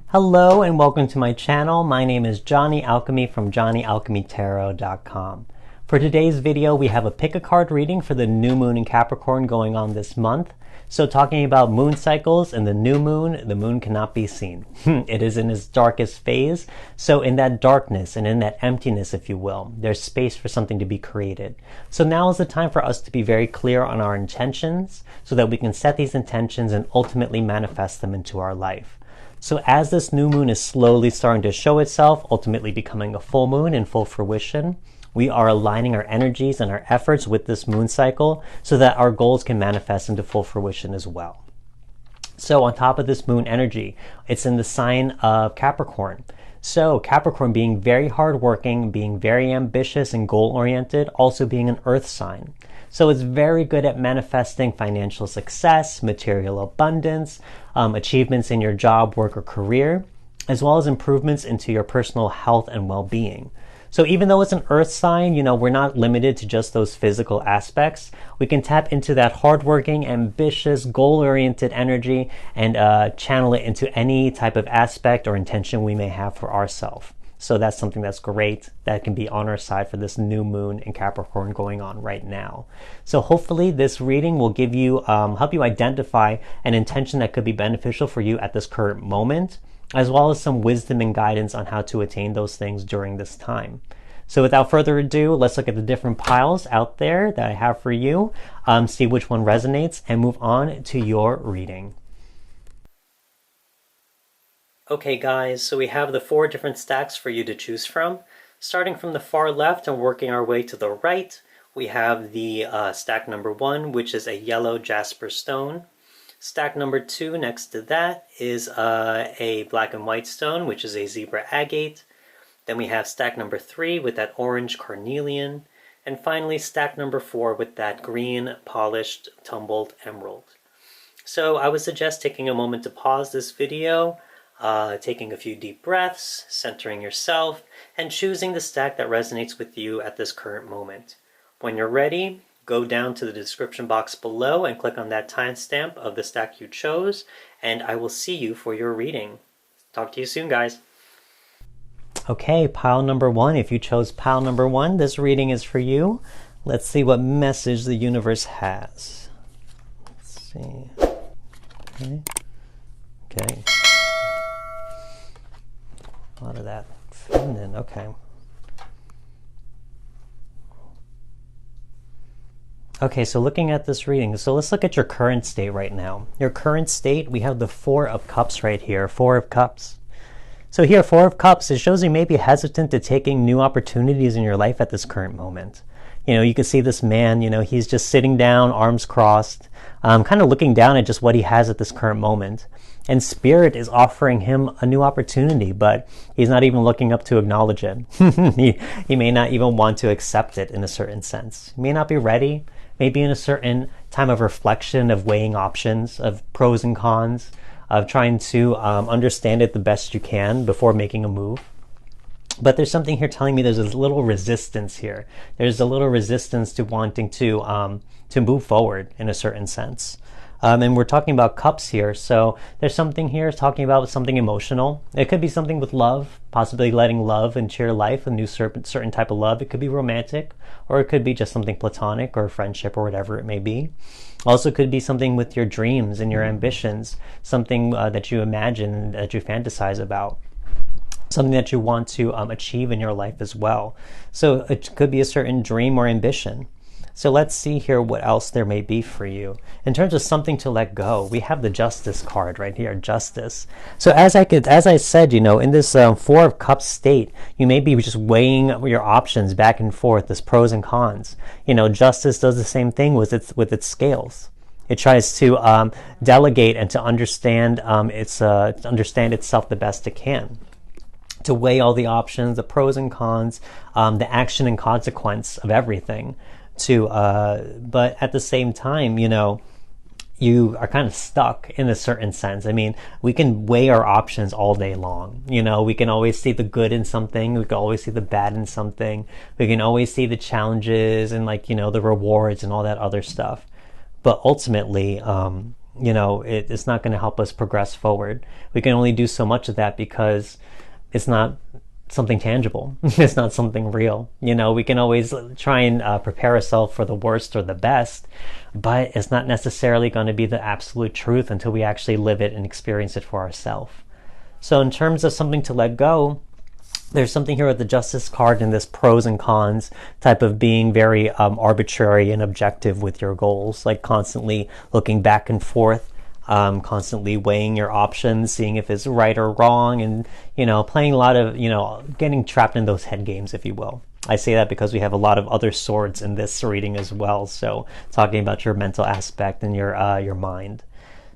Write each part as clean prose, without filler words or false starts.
Hello and welcome to my channel. My name is Johnny Alchemy from JohnnyAlchemyTarot.com. For today's video, we have a pick a card reading for the new moon in Capricorn going on this month. So talking about moon cycles and the moon cannot be seen. It is in its darkest phase. So in that darkness and in that emptiness, if you will, there's space for something to be created. So now is the time for us to be very clear on our intentions so that we can set these intentions and ultimately manifest them into our life. So as this new moon is slowly starting to show itself, ultimately becoming a full moon in full fruition, we are aligning our energies and our efforts with this moon cycle so that our goals can manifest into full fruition as well. So on top of this moon energy, it's in the sign of Capricorn. So Capricorn being very hardworking, being very ambitious and goal-oriented, also being an earth sign. So it's very good at manifesting financial success, material abundance, achievements in your job, work, or career, as well as improvements into your personal health and well-being. So even though it's an earth sign, we're not limited to just those physical aspects. We can tap into that hardworking, ambitious, goal-oriented energy and channel it into any type of aspect or intention we may have for ourselves. So that's something that's great that can be on our side for this new moon in Capricorn going on right now. So hopefully this reading will give you, help you identify an intention that could be beneficial for you at this current moment, as well as some wisdom and guidance on how to attain those things during this time. So without further ado, let's look at the different piles out there that I have for you, see which one resonates, and move on to your reading. Okay guys, so we have the 4 different stacks for you to choose from. Starting from the far left and working our way to the right, we have the stack number 1, which is a yellow jasper stone. Stack number 2 next to that is a black and white stone, which is a zebra agate. Then we have stack number 3 with that orange carnelian. And finally stack number 4 with that green polished tumbled emerald. So I would suggest taking a moment to pause this video, taking a few deep breaths, centering yourself, and choosing the stack that resonates with you at this current moment. When you're ready, go down to the description box below and click on that timestamp of the stack you chose, and I will see you for your reading. Talk to you soon, guys. Okay, pile number 1. If you chose pile number 1, this reading is for you. Let's see what message the universe has. Let's see. Okay. A lot of that feminine, okay. Okay, so looking at this reading, so let's look at your current state right now. Your current state, we have the 4 of Cups right here, 4 of Cups. So here, 4 of Cups, it shows you may be hesitant to taking new opportunities in your life at this current moment. You can see this man, he's just sitting down, arms crossed, kind of looking down at just what he has at this current moment. And Spirit is offering him a new opportunity, but he's not even looking up to acknowledge it. He may not even want to accept it in a certain sense. He may not be ready, maybe in a certain time of reflection, of weighing options, of pros and cons, of trying to understand it the best you can before making a move. But there's something here telling me there's a little resistance here. There's a little resistance to wanting to move forward in a certain sense. And we're talking about cups here, so there's something here talking about something emotional. It could be something with love, possibly letting love into your life, a new certain type of love. It could be romantic, or it could be just something platonic or friendship or whatever it may be. Also could be something with your dreams and your ambitions, something that you imagine, that you fantasize about. Something that you want to achieve in your life as well. So it could be a certain dream or ambition. So let's see here what else there may be for you. In terms of something to let go, we have the Justice card right here, Justice. So as I said, in this 4 of Cups state, you may be just weighing your options back and forth, this pros and cons. Justice does the same thing with its scales. It tries to delegate and to understand itself the best it can, to weigh all the options, the pros and cons, the action and consequence of everything. But at the same time, you are kind of stuck in a certain sense. I mean, we can weigh our options all day long. You know, we can always see the good in something. We can always see the bad in something. We can always see the challenges and, like, you know, the rewards and all that other stuff. But ultimately, you know, it's not going to help us progress forward. We can only do so much of that because it's not something tangible. It's not something real. You know, we can always try and prepare ourselves for the worst or the best, but it's not necessarily going to be the absolute truth until we actually live it and experience it for ourselves. So in terms of something to let go, there's something here with the Justice card and this pros and cons type of being very arbitrary and objective with your goals, like constantly looking back and forth, constantly weighing your options, seeing if it's right or wrong, and, you know, playing a lot of, you know, getting trapped in those head games, if you will. I say that because we have a lot of other swords in this reading as well, so talking about your mental aspect and your mind.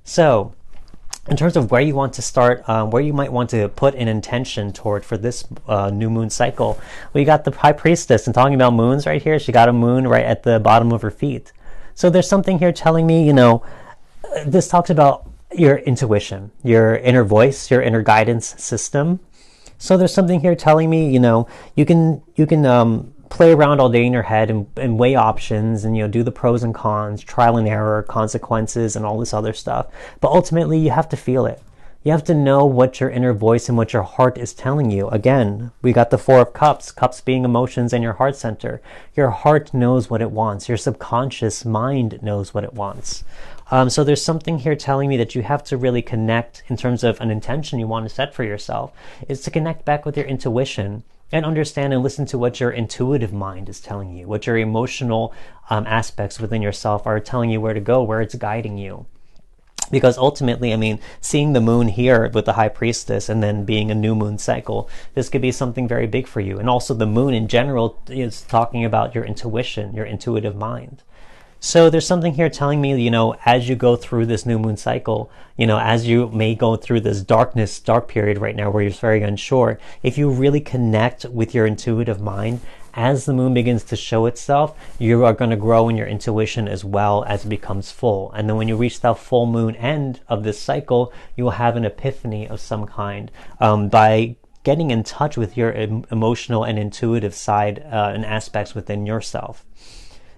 So in terms of where you want to start, where you might want to put an intention toward for this new moon cycle, we got the High Priestess, and talking about moons right here, she got a moon right at the bottom of her feet. So there's something here telling me, you know, this talks about your intuition, your inner voice, your inner guidance system. So there's something here telling me, you know, you can play around all day in your head and weigh options and, you know, do the pros and cons, trial and error, consequences, and all this other stuff. But ultimately, you have to feel it. You have to know what your inner voice and what your heart is telling you. Again, we got the Four of Cups, cups being emotions and your heart center. Your heart knows what it wants. Your subconscious mind knows what it wants. So there's something here telling me that you have to really connect in terms of an intention you want to set for yourself, is to connect back with your intuition and understand and listen to what your intuitive mind is telling you, what your emotional aspects within yourself are telling you where to go, where it's guiding you. Because ultimately, I mean, seeing the moon here with the High Priestess and then being a new moon cycle, this could be something very big for you. And also the moon in general is talking about your intuition, your intuitive mind. So there's something here telling me, you know, as you go through this new moon cycle, you know, as you may go through this dark period right now where you're very unsure, if you really connect with your intuitive mind, as the moon begins to show itself, you are going to grow in your intuition as well as it becomes full. And then when you reach that full moon end of this cycle, you will have an epiphany of some kind by getting in touch with your emotional and intuitive side and aspects within yourself.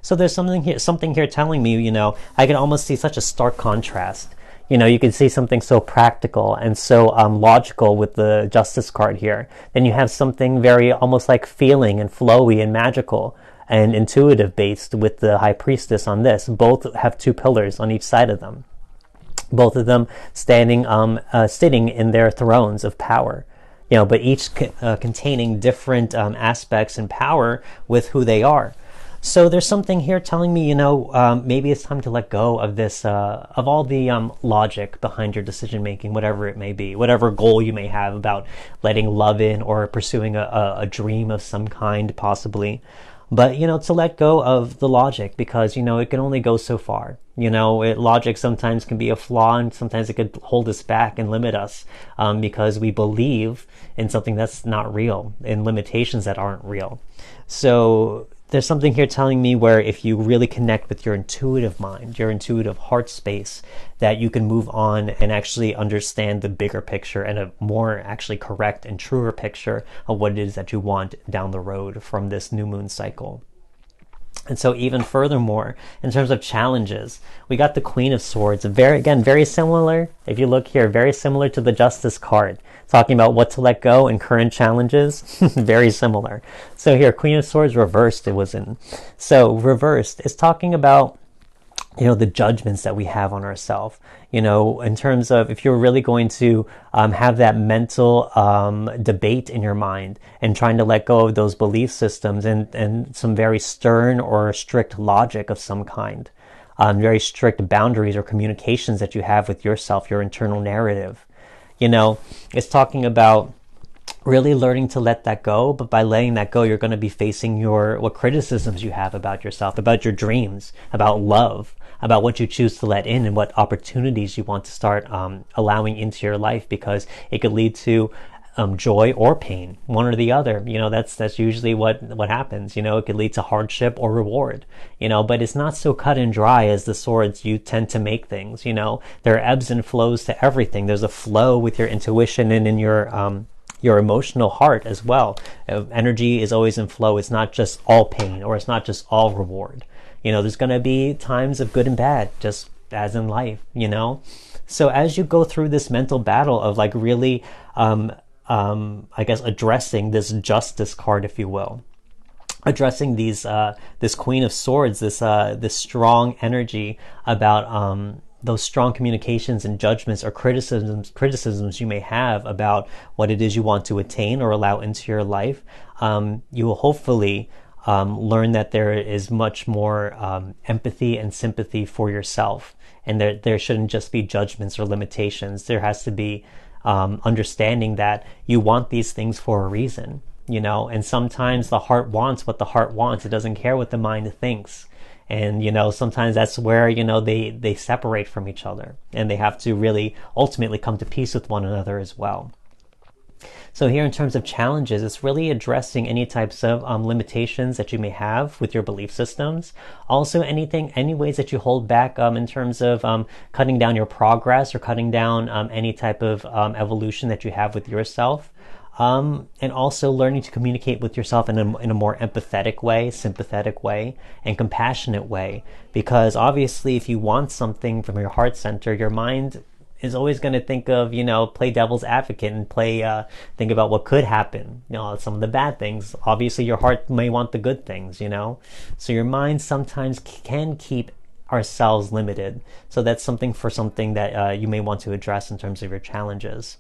So there's something here telling me, you know, I can almost see such a stark contrast. You know, you can see something so practical and so logical with the Justice card here. Then you have something very almost like feeling and flowy and magical and intuitive based with the High Priestess on this. Both have two pillars on each side of them. Both of them standing, sitting in their thrones of power. You know, but each containing different aspects and power with who they are. So there's something here telling me, you know, maybe it's time to let go of this, of all the logic behind your decision making, whatever it may be, whatever goal you may have about letting love in or pursuing a dream of some kind, possibly. But, you know, to let go of the logic, because, you know, it can only go so far. You know, logic sometimes can be a flaw, and sometimes it could hold us back and limit us because we believe in something that's not real, in limitations that aren't real. So there's something here telling me where if you really connect with your intuitive mind, your intuitive heart space, that you can move on and actually understand the bigger picture and a more actually correct and truer picture of what it is that you want down the road from this new moon cycle. And so even furthermore, in terms of challenges, we got the Queen of Swords, very similar. If you look here, very similar to the Justice card, talking about what to let go and current challenges, very similar. So here, Queen of Swords reversed it was in. So reversed is talking about, you know, the judgments that we have on ourselves, you know, in terms of if you're really going to have that mental debate in your mind and trying to let go of those belief systems and some very stern or strict logic of some kind, very strict boundaries or communications that you have with yourself, your internal narrative. You know, it's talking about really learning to let that go, but by letting that go, you're going to be facing what criticisms you have about yourself, about your dreams, about love, about what you choose to let in and what opportunities you want to start allowing into your life, because it could lead to joy or pain, one or the other. That's usually what happens. It could lead to hardship or reward. But it's not so cut and dry as the swords you tend to make things. There are ebbs and flows to everything. There's a flow with your intuition and in your emotional heart as well. Energy is always in flow. It's not just all pain, or it's not just all reward. There's going to be times of good and bad, just as in life. So as you go through this mental battle of like really I guess addressing this justice card, if you will, addressing this Queen of Swords, this strong energy about those strong communications and judgments or criticisms you may have about what it is you want to attain or allow into your life, you will hopefully learn that there is much more empathy and sympathy for yourself, and there shouldn't just be judgments or limitations. There has to be understanding that you want these things for a reason, and sometimes the heart wants what the heart wants. It doesn't care what the mind thinks. And, sometimes that's where, they separate from each other, and they have to really ultimately come to peace with one another as well. So here in terms of challenges, it's really addressing any types of limitations that you may have with your belief systems. Also any ways that you hold back in terms of cutting down your progress or cutting down any type of evolution that you have with yourself. And also learning to communicate with yourself in a more empathetic way, sympathetic way, and compassionate way. Because obviously if you want something from your heart center, your mind is always going to think of, play devil's advocate and think about what could happen, some of the bad things. Obviously your heart may want the good things, so your mind sometimes can keep ourselves limited. So that's something that you may want to address in terms of your challenges.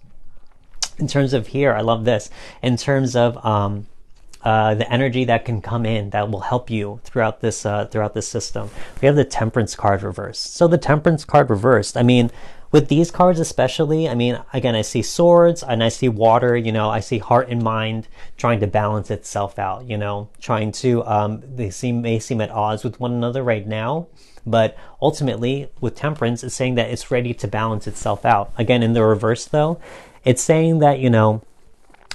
In terms of here, I love this, in terms of the energy that can come in that will help you throughout this system. We have the Temperance card reversed. So the Temperance card reversed, with these cards especially, again, I see swords and I see water, I see heart and mind trying to balance itself out, trying to, may seem at odds with one another right now, but ultimately with Temperance, it's saying that it's ready to balance itself out. Again, in the reverse though, it's saying that,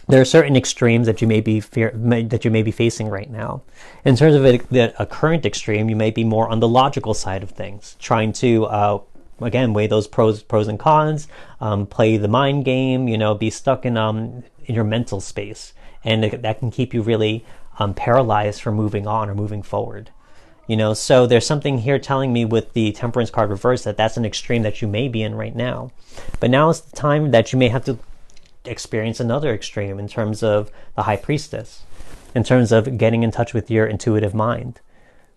there are certain extremes that you may be facing right now. In terms of a current extreme, you may be more on the logical side of things, trying to, again, weigh those pros and cons, play the mind game, be stuck in your mental space. And that can keep you really paralyzed from moving on or moving forward. So there's something here telling me with the Temperance card reversed that that's an extreme that you may be in right now. But now is the time that you may have to experience another extreme in terms of the High Priestess, in terms of getting in touch with your intuitive mind.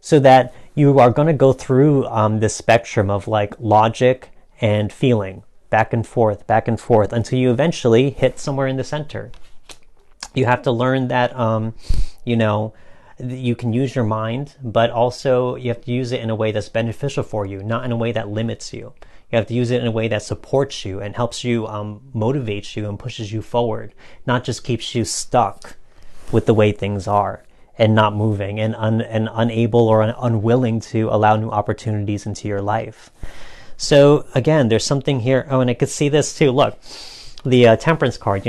So that you are going to go through this spectrum of like logic and feeling, back and forth, until you eventually hit somewhere in the center. You have to learn that, you can use your mind, but also you have to use it in a way that's beneficial for you, not in a way that limits you. You have to use it in a way that supports you and helps you, motivates you and pushes you forward, not just keeps you stuck with the way things are and not moving and unable or unwilling to allow new opportunities into your life. So again, there's something here. Oh, and I could see this too. Look, the Temperance card,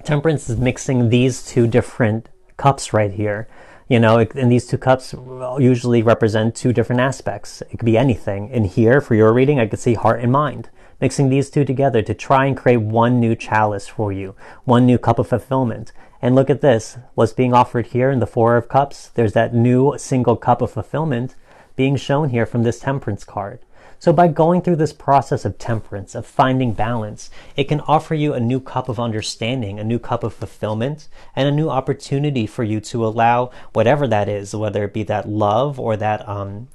Temperance is mixing these two different cups right here. And these two cups usually represent two different aspects. It could be anything. And here, for your reading, I could see heart and mind. Mixing these two together to try and create one new chalice for you, one new cup of fulfillment. And look at this, what's being offered here in the Four of Cups. There's that new single cup of fulfillment being shown here from this Temperance card. So by going through this process of temperance, of finding balance, it can offer you a new cup of understanding, a new cup of fulfillment, and a new opportunity for you to allow whatever that is, whether it be that love or that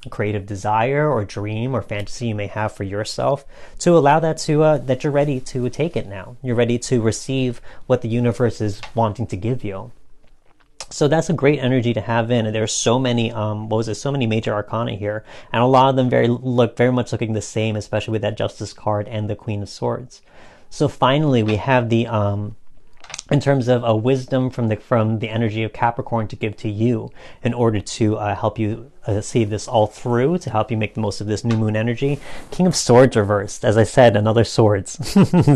creative desire or dream or fantasy you may have for yourself, to allow that that you're ready to take it now. You're ready to receive what the universe is wanting to give you. So that's a great energy to have in. And there's so many, so many major arcana here. And a lot of them very much looking the same, especially with that Justice card and the Queen of Swords. So finally, we have the, in terms of a wisdom from the energy of Capricorn to give to you in order to help you see this all through, to help you make the most of this new moon energy. King of Swords reversed. As I said, another swords.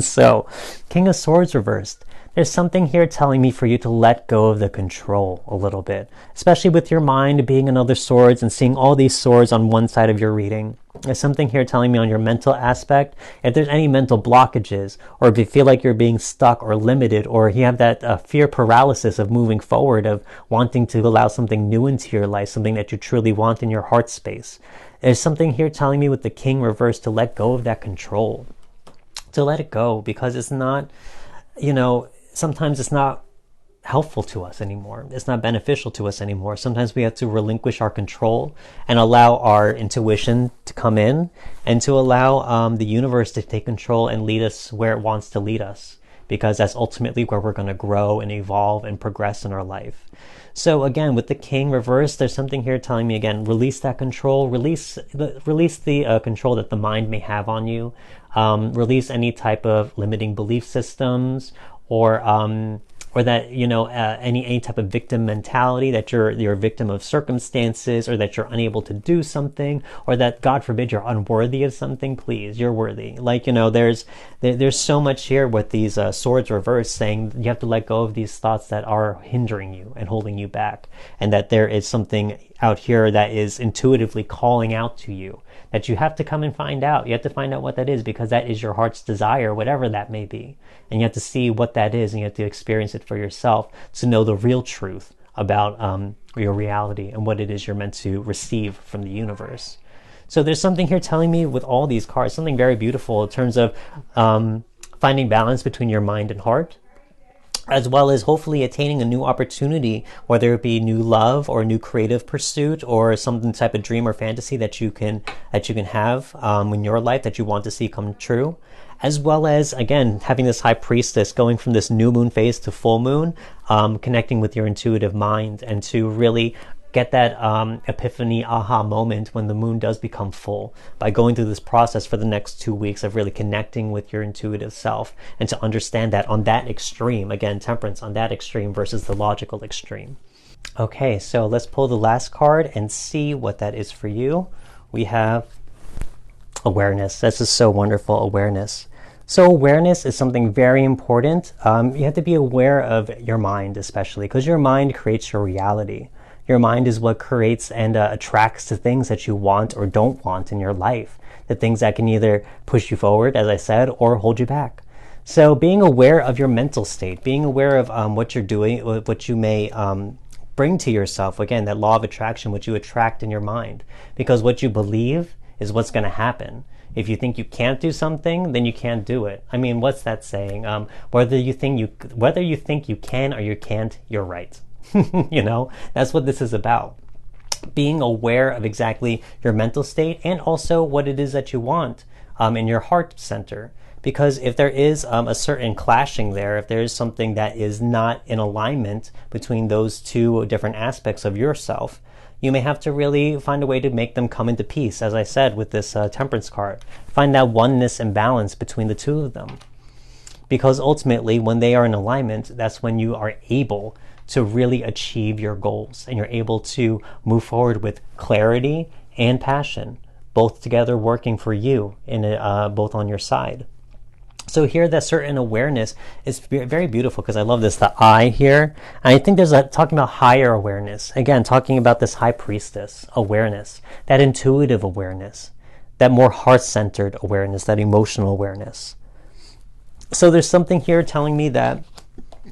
So, King of Swords reversed. There's something here telling me for you to let go of the control a little bit, especially with your mind being another swords and seeing all these swords on one side of your reading. There's something here telling me on your mental aspect, if there's any mental blockages, or if you feel like you're being stuck or limited, or you have that fear paralysis of moving forward, of wanting to allow something new into your life, something that you truly want in your heart space. There's something here telling me with the King reversed to let go of that control, to let it go, because it's not, sometimes it's not helpful to us anymore. It's not beneficial to us anymore. Sometimes we have to relinquish our control and allow our intuition to come in, and to allow the universe to take control and lead us where it wants to lead us, because that's ultimately where we're going to grow and evolve and progress in our life. So again, with the King reversed, there's something here telling me, again, release that control, release the control that the mind may have on you, release any type of limiting belief systems, or that, any type of victim mentality, that you're a victim of circumstances, or that you're unable to do something, or that, God forbid, you're unworthy of something. Please, you're worthy. There's so much here with these swords reversed, saying you have to let go of these thoughts that are hindering you and holding you back, and that there is something out here that is intuitively calling out to you, that you have to come and find out. You have to find out what that is, because that is your heart's desire, whatever that may be. And you have to see what that is, and you have to experience it for yourself to know the real truth about your reality and what it is you're meant to receive from the universe. So there's something here telling me with all these cards, something very beautiful in terms of finding balance between your mind and heart, as well as hopefully attaining a new opportunity, whether it be new love or a new creative pursuit, or some type of dream or fantasy that you can have in your life that you want to see come true. As well as, again, having this High Priestess going from this new moon phase to full moon, connecting with your intuitive mind, and to really get that epiphany aha moment when the moon does become full, by going through this process for the next 2 weeks of really connecting with your intuitive self, and to understand that on that extreme, again, temperance on that extreme versus the logical extreme. Okay, so let's pull the last card and see what that is for you. We have awareness. This is so wonderful, awareness. So awareness is something very important. You have to be aware of your mind, especially because your mind creates your reality. Your mind is what creates and attracts to things that you want or don't want in your life. The things that can either push you forward, as I said, or hold you back. So being aware of your mental state, being aware of what you're doing, what you may bring to yourself. Again, that law of attraction, what you attract in your mind. Because what you believe is what's going to happen. If you think you can't do something, then you can't do it. I mean, what's that saying? Whether you think you can or you can't, you're right. That's what this is about. Being aware of exactly your mental state, and also what it is that you want in your heart center. Because if there is a certain clashing there, if there is something that is not in alignment between those two different aspects of yourself, you may have to really find a way to make them come into peace, as I said with this temperance card. Find that oneness and balance between the two of them. Because ultimately, when they are in alignment, that's when you are able to really achieve your goals, and you're able to move forward with clarity and passion, both together working for you, in both on your side. So here, that certain awareness is very beautiful, because I love this, the I here. And I think there's talking about higher awareness. Again, talking about this High Priestess awareness, that intuitive awareness, that more heart-centered awareness, that emotional awareness. So there's something here telling me that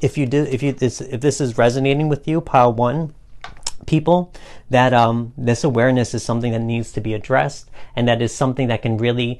if this is resonating with you, pile one, people, that this awareness is something that needs to be addressed, and that is something that can really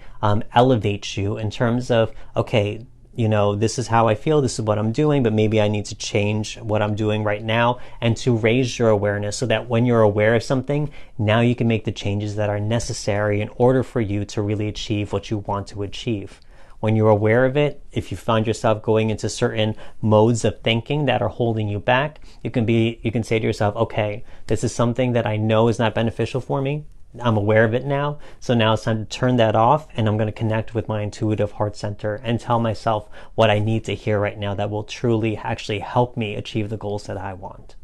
elevate you in terms of, okay, this is how I feel, this is what I'm doing, but maybe I need to change what I'm doing right now, and to raise your awareness so that when you're aware of something, now you can make the changes that are necessary in order for you to really achieve what you want to achieve. When you're aware of it, if you find yourself going into certain modes of thinking that are holding you back, you can say to yourself, okay, this is something that I know is not beneficial for me. I'm aware of it now. So now it's time to turn that off, and I'm going to connect with my intuitive heart center and tell myself what I need to hear right now that will truly actually help me achieve the goals that I want.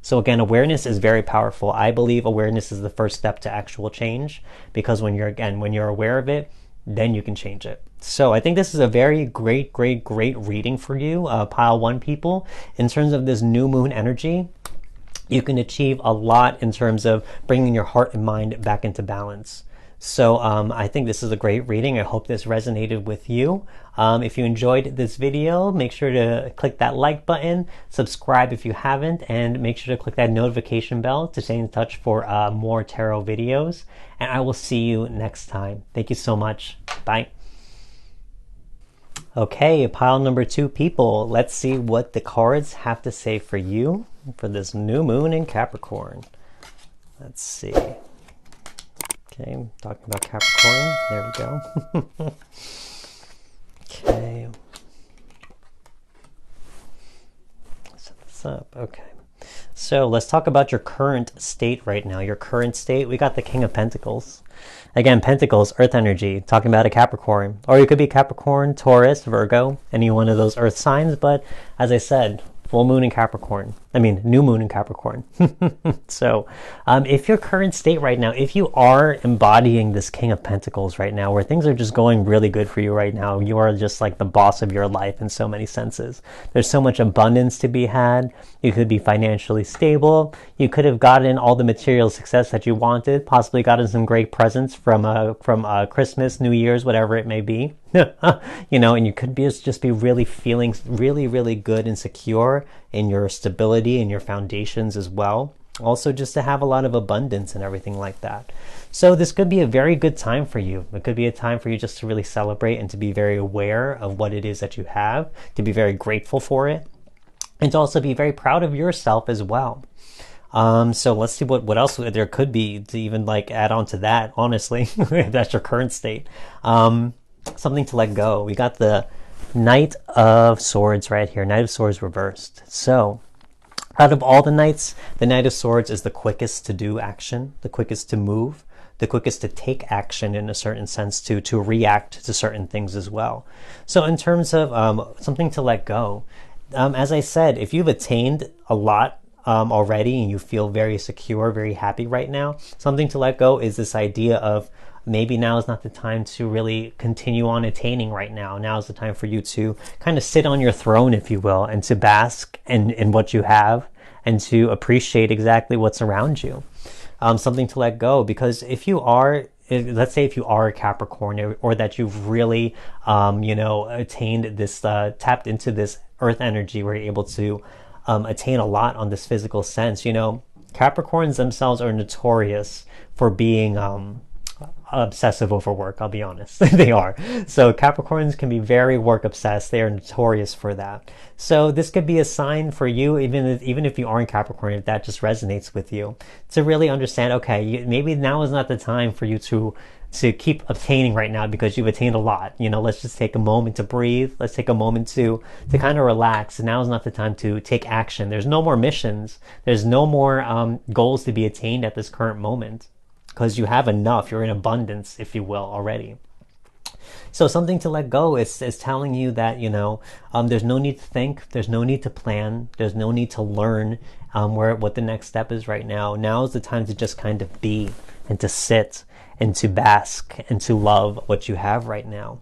So again, awareness is very powerful. I believe awareness is the first step to actual change, because when you're aware of it, then you can change it. So I think this is a very great reading for you, pile 1 people. In terms of this new moon energy, you can achieve a lot in terms of bringing your heart and mind back into balance. So I think this is a great reading. I hope this resonated with you. If you enjoyed this video, make sure to click that like button, subscribe if you haven't, and make sure to click that notification bell to stay in touch for more tarot videos. And I will see you next time. Thank you so much. Bye. Okay, pile number 2 people. Let's see what the cards have to say for you for this new moon in Capricorn. Let's see. Okay, talking about Capricorn. There we go. Okay. Set this up. Okay. So let's talk about your current state right now. Your current state, we got the King of Pentacles. Again, Pentacles, Earth energy, talking about a Capricorn. Or you could be Capricorn, Taurus, Virgo, any one of those Earth signs. But as I said, full moon in Capricorn. I mean, new moon in Capricorn. So if your current state right now, if you are embodying this King of Pentacles right now, where things are just going really good for you right now, you are just like the boss of your life in so many senses. There's so much abundance to be had. You could be financially stable. You could have gotten all the material success that you wanted, possibly gotten some great presents from Christmas, New Year's, whatever it may be. You know, and you could just be really feeling really good and secure in your stability and your foundations as well. Also, just to have a lot of abundance and everything like that. So this could be a very good time for you. It could be a time for you just to really celebrate and to be very aware of what it is that you have, to be very grateful for it, and to also be very proud of yourself as well. So let's see what else there could be to even like add on to that, honestly, if that's your current state. Something to let go. We got the Knight of Swords right here. Knight of Swords reversed. So out of all the knights, the Knight of Swords is the quickest to do action, the quickest to move, the quickest to take action in a certain sense, to react to certain things as well. So in terms of something to let go, as I said, if you've attained a lot already and you feel very secure, very happy right now, something to let go is this idea of maybe now is not the time to really continue on attaining right now. Now is the time for you to kind of sit on your throne, if you will, and to bask in what you have and to appreciate exactly what's around you. Something to let go, because if you are, let's say if you are a Capricorn, or that you've really, attained this, tapped into this earth energy where you're able to attain a lot on this physical sense. You know, Capricorns themselves are notorious for being obsessive over work, I'll be honest. They are. So Capricorns can be very work obsessed. They are notorious for that. So this could be a sign for you, even if you aren't Capricorn, if that just resonates with you, to really understand, okay, maybe now is not the time for you to keep obtaining right now because you've attained a lot. You know, let's just take a moment to breathe. Let's take a moment to kind of relax. Now is not the time to take action. There's no more missions. There's no more goals to be attained at this current moment, because you have enough. You're in abundance, if you will, already. So something to let go is telling you that, there's no need to think, there's no need to plan, there's no need to learn what the next step is right now. Now is the time to just kind of be and to sit and to bask and to love what you have right now.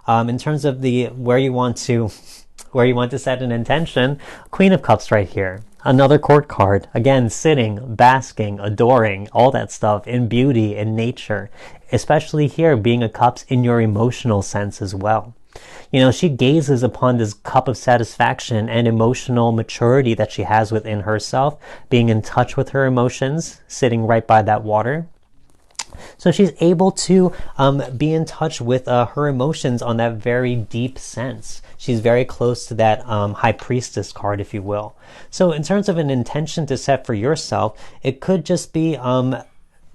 In terms of where you want to set an intention, Queen of Cups right here. Another court card. Again, sitting, basking, adoring, all that stuff in beauty, in nature. Especially here, being a cups in your emotional sense as well. You know, she gazes upon this cup of satisfaction and emotional maturity that she has within herself, being in touch with her emotions, sitting right by that water. So she's able to be in touch with her emotions on that very deep sense. She's very close to that High Priestess card, if you will. So in terms of an intention to set for yourself, it could just be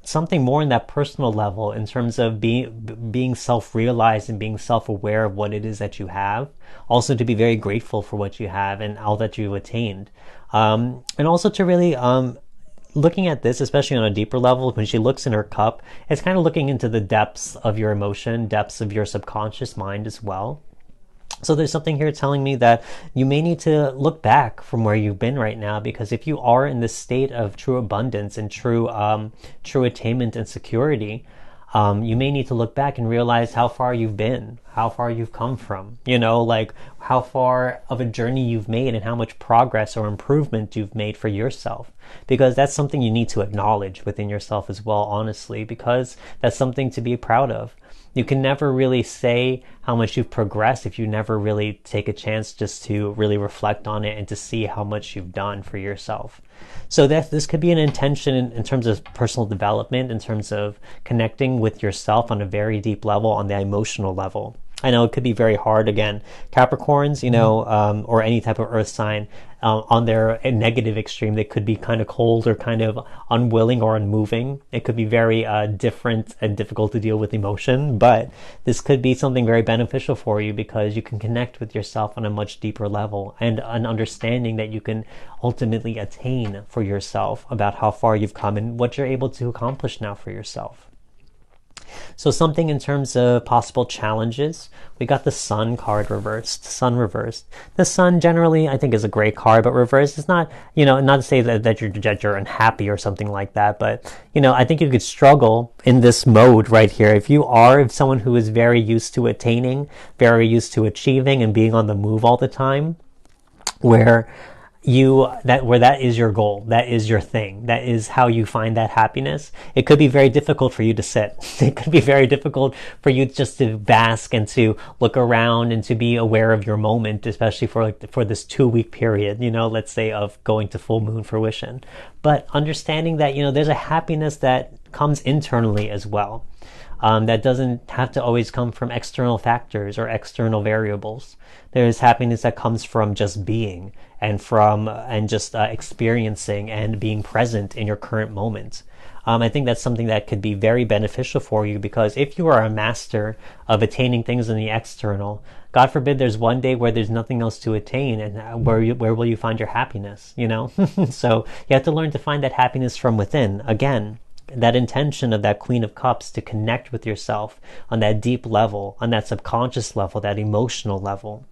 something more in that personal level, in terms of being self-realized and being self-aware of what it is that you have. Also to be very grateful for what you have and all that you've attained. And also to really looking at this, especially on a deeper level, when she looks in her cup, it's kind of looking into the depths of your emotion, depths of your subconscious mind as well. So there's something here telling me that you may need to look back from where you've been right now, because if you are in this state of true abundance and true attainment and security, you may need to look back and realize how far you've been, how far you've come from, like how far of a journey you've made and how much progress or improvement you've made for yourself. Because that's something you need to acknowledge within yourself as well, honestly, because that's something to be proud of. You can never really say how much you've progressed if you never really take a chance just to really reflect on it and to see how much you've done for yourself. So this could be an intention in terms of personal development, in terms of connecting with yourself on a very deep level, on the emotional level. I know it could be very hard. Again, Capricorns, or any type of earth sign, on their negative extreme, they could be kind of cold or kind of unwilling or unmoving. It could be very different and difficult to deal with emotion, but this could be something very beneficial for you because you can connect with yourself on a much deeper level and an understanding that you can ultimately attain for yourself about how far you've come and what you're able to accomplish now for yourself. So something in terms of possible challenges, we got the Sun card reversed. Sun reversed. The Sun generally, I think, is a great card, but reversed is not, not to say that you're unhappy or something like that, but, I think you could struggle in this mode right here. If someone who is very used to attaining, very used to achieving and being on the move all the time, where that is your goal, that is your thing, that is how you find that happiness, it could be very difficult for you to sit. It could be very difficult for you just to bask and to look around and to be aware of your moment, especially for this 2-week period, let's say, of going to full moon fruition. But understanding that, there's a happiness that comes internally as well. That doesn't have to always come from external factors or external variables. There's happiness that comes from just being and just experiencing and being present in your current moment. I think that's something that could be very beneficial for you, because if you are a master of attaining things in the external, God forbid there's one day where there's nothing else to attain, and where will you find your happiness, So you have to learn to find that happiness from within. Again, that intention of that Queen of Cups to connect with yourself on that deep level, on that subconscious level, that emotional level,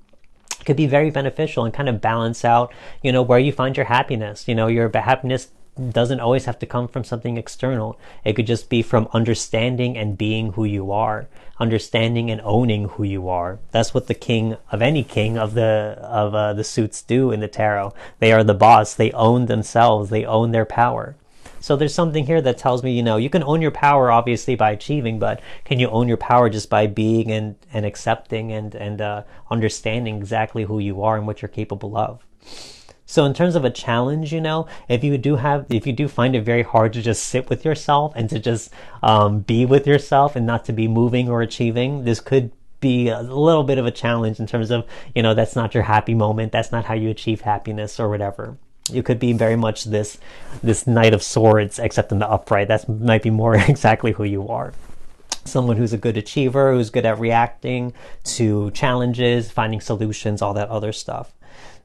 could be very beneficial and kind of balance out, where you find your happiness. Your happiness doesn't always have to come from something external. It could just be from understanding and being who you are, understanding and owning who you are. That's what the king of the suits do in the tarot. They are the boss. They own themselves. They own their power. So there's something here that tells me, you can own your power obviously by achieving, but can you own your power just by being and accepting and understanding exactly who you are and what you're capable of? So in terms of a challenge, if you do find it very hard to just sit with yourself and to just be with yourself and not to be moving or achieving, this could be a little bit of a challenge in terms of, that's not your happy moment. That's not how you achieve happiness or whatever. You could be very much this Knight of Swords, except in the upright. That might be more exactly who you are. Someone who's a good achiever, who's good at reacting to challenges, finding solutions, all that other stuff.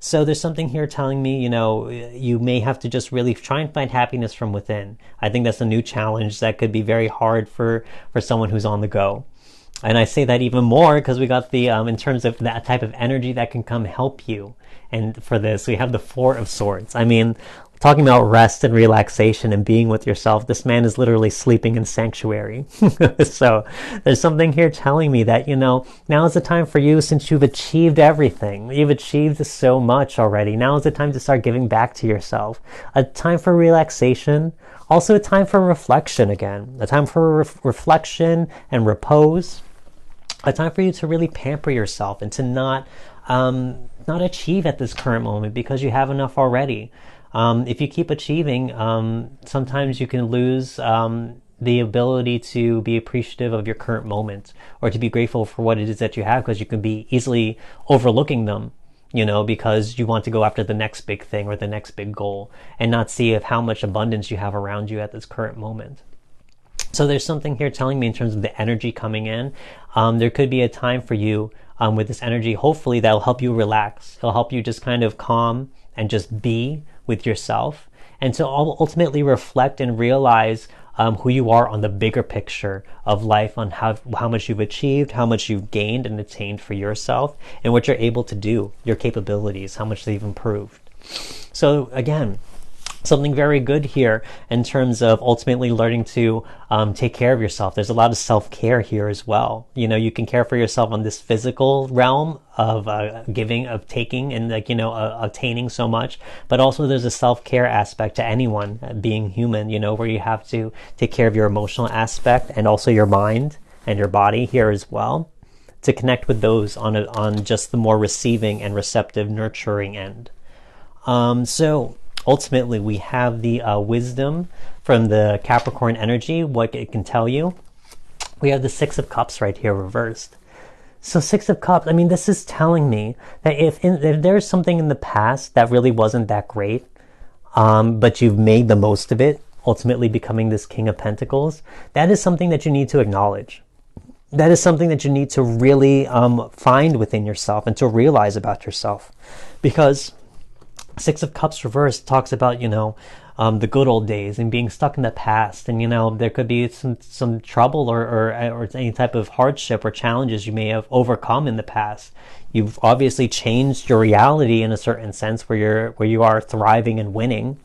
So there's something here telling me, you may have to just really try and find happiness from within. I think that's a new challenge that could be very hard for someone who's on the go. And I say that even more because we got the, in terms of that type of energy that can come help you. And for this, we have the Four of Swords. I mean, talking about rest and relaxation and being with yourself, this man is literally sleeping in sanctuary. So there's something here telling me that, now is the time for you, since you've achieved everything. You've achieved so much already. Now is the time to start giving back to yourself. A time for relaxation. Also a time for reflection again. A time for reflection and repose. A time for you to really pamper yourself and to not achieve at this current moment because you have enough already. If you keep achieving, sometimes you can lose the ability to be appreciative of your current moment or to be grateful for what it is that you have, because you can be easily overlooking them, because you want to go after the next big thing or the next big goal and not see of how much abundance you have around you at this current moment. So there's something here telling me in terms of the energy coming in. There could be a time for you with this energy, hopefully, that will help you relax. It'll help you just kind of calm and just be with yourself, and to ultimately reflect and realize who you are on the bigger picture of life, on how much you've achieved, how much you've gained and attained for yourself, and what you're able to do, your capabilities, how much they've improved. So again, something very good here in terms of ultimately learning to take care of yourself. There's a lot of self-care here as well. You know, you can care for yourself on this physical realm of giving, of taking, and like, you know, attaining so much, but also there's a self-care aspect to anyone being human, you know, where you have to take care of your emotional aspect and also your mind and your body here as well, to connect with those on just the more receiving and receptive, nurturing end. So ultimately, we have the wisdom from the Capricorn energy, what it can tell you. We have the Six of Cups right here reversed. So Six of Cups, I mean, this is telling me that if there's something in the past that really wasn't that great, but you've made the most of it, ultimately becoming this King of Pentacles, that is something that you need to acknowledge. That is something that you need to really find within yourself and to realize about yourself. Because Six of Cups reversed talks about, you know, the good old days and being stuck in the past, and you know, there could be some trouble or any type of hardship or challenges you may have overcome in the past. You've obviously changed your reality in a certain sense where you are thriving and winning.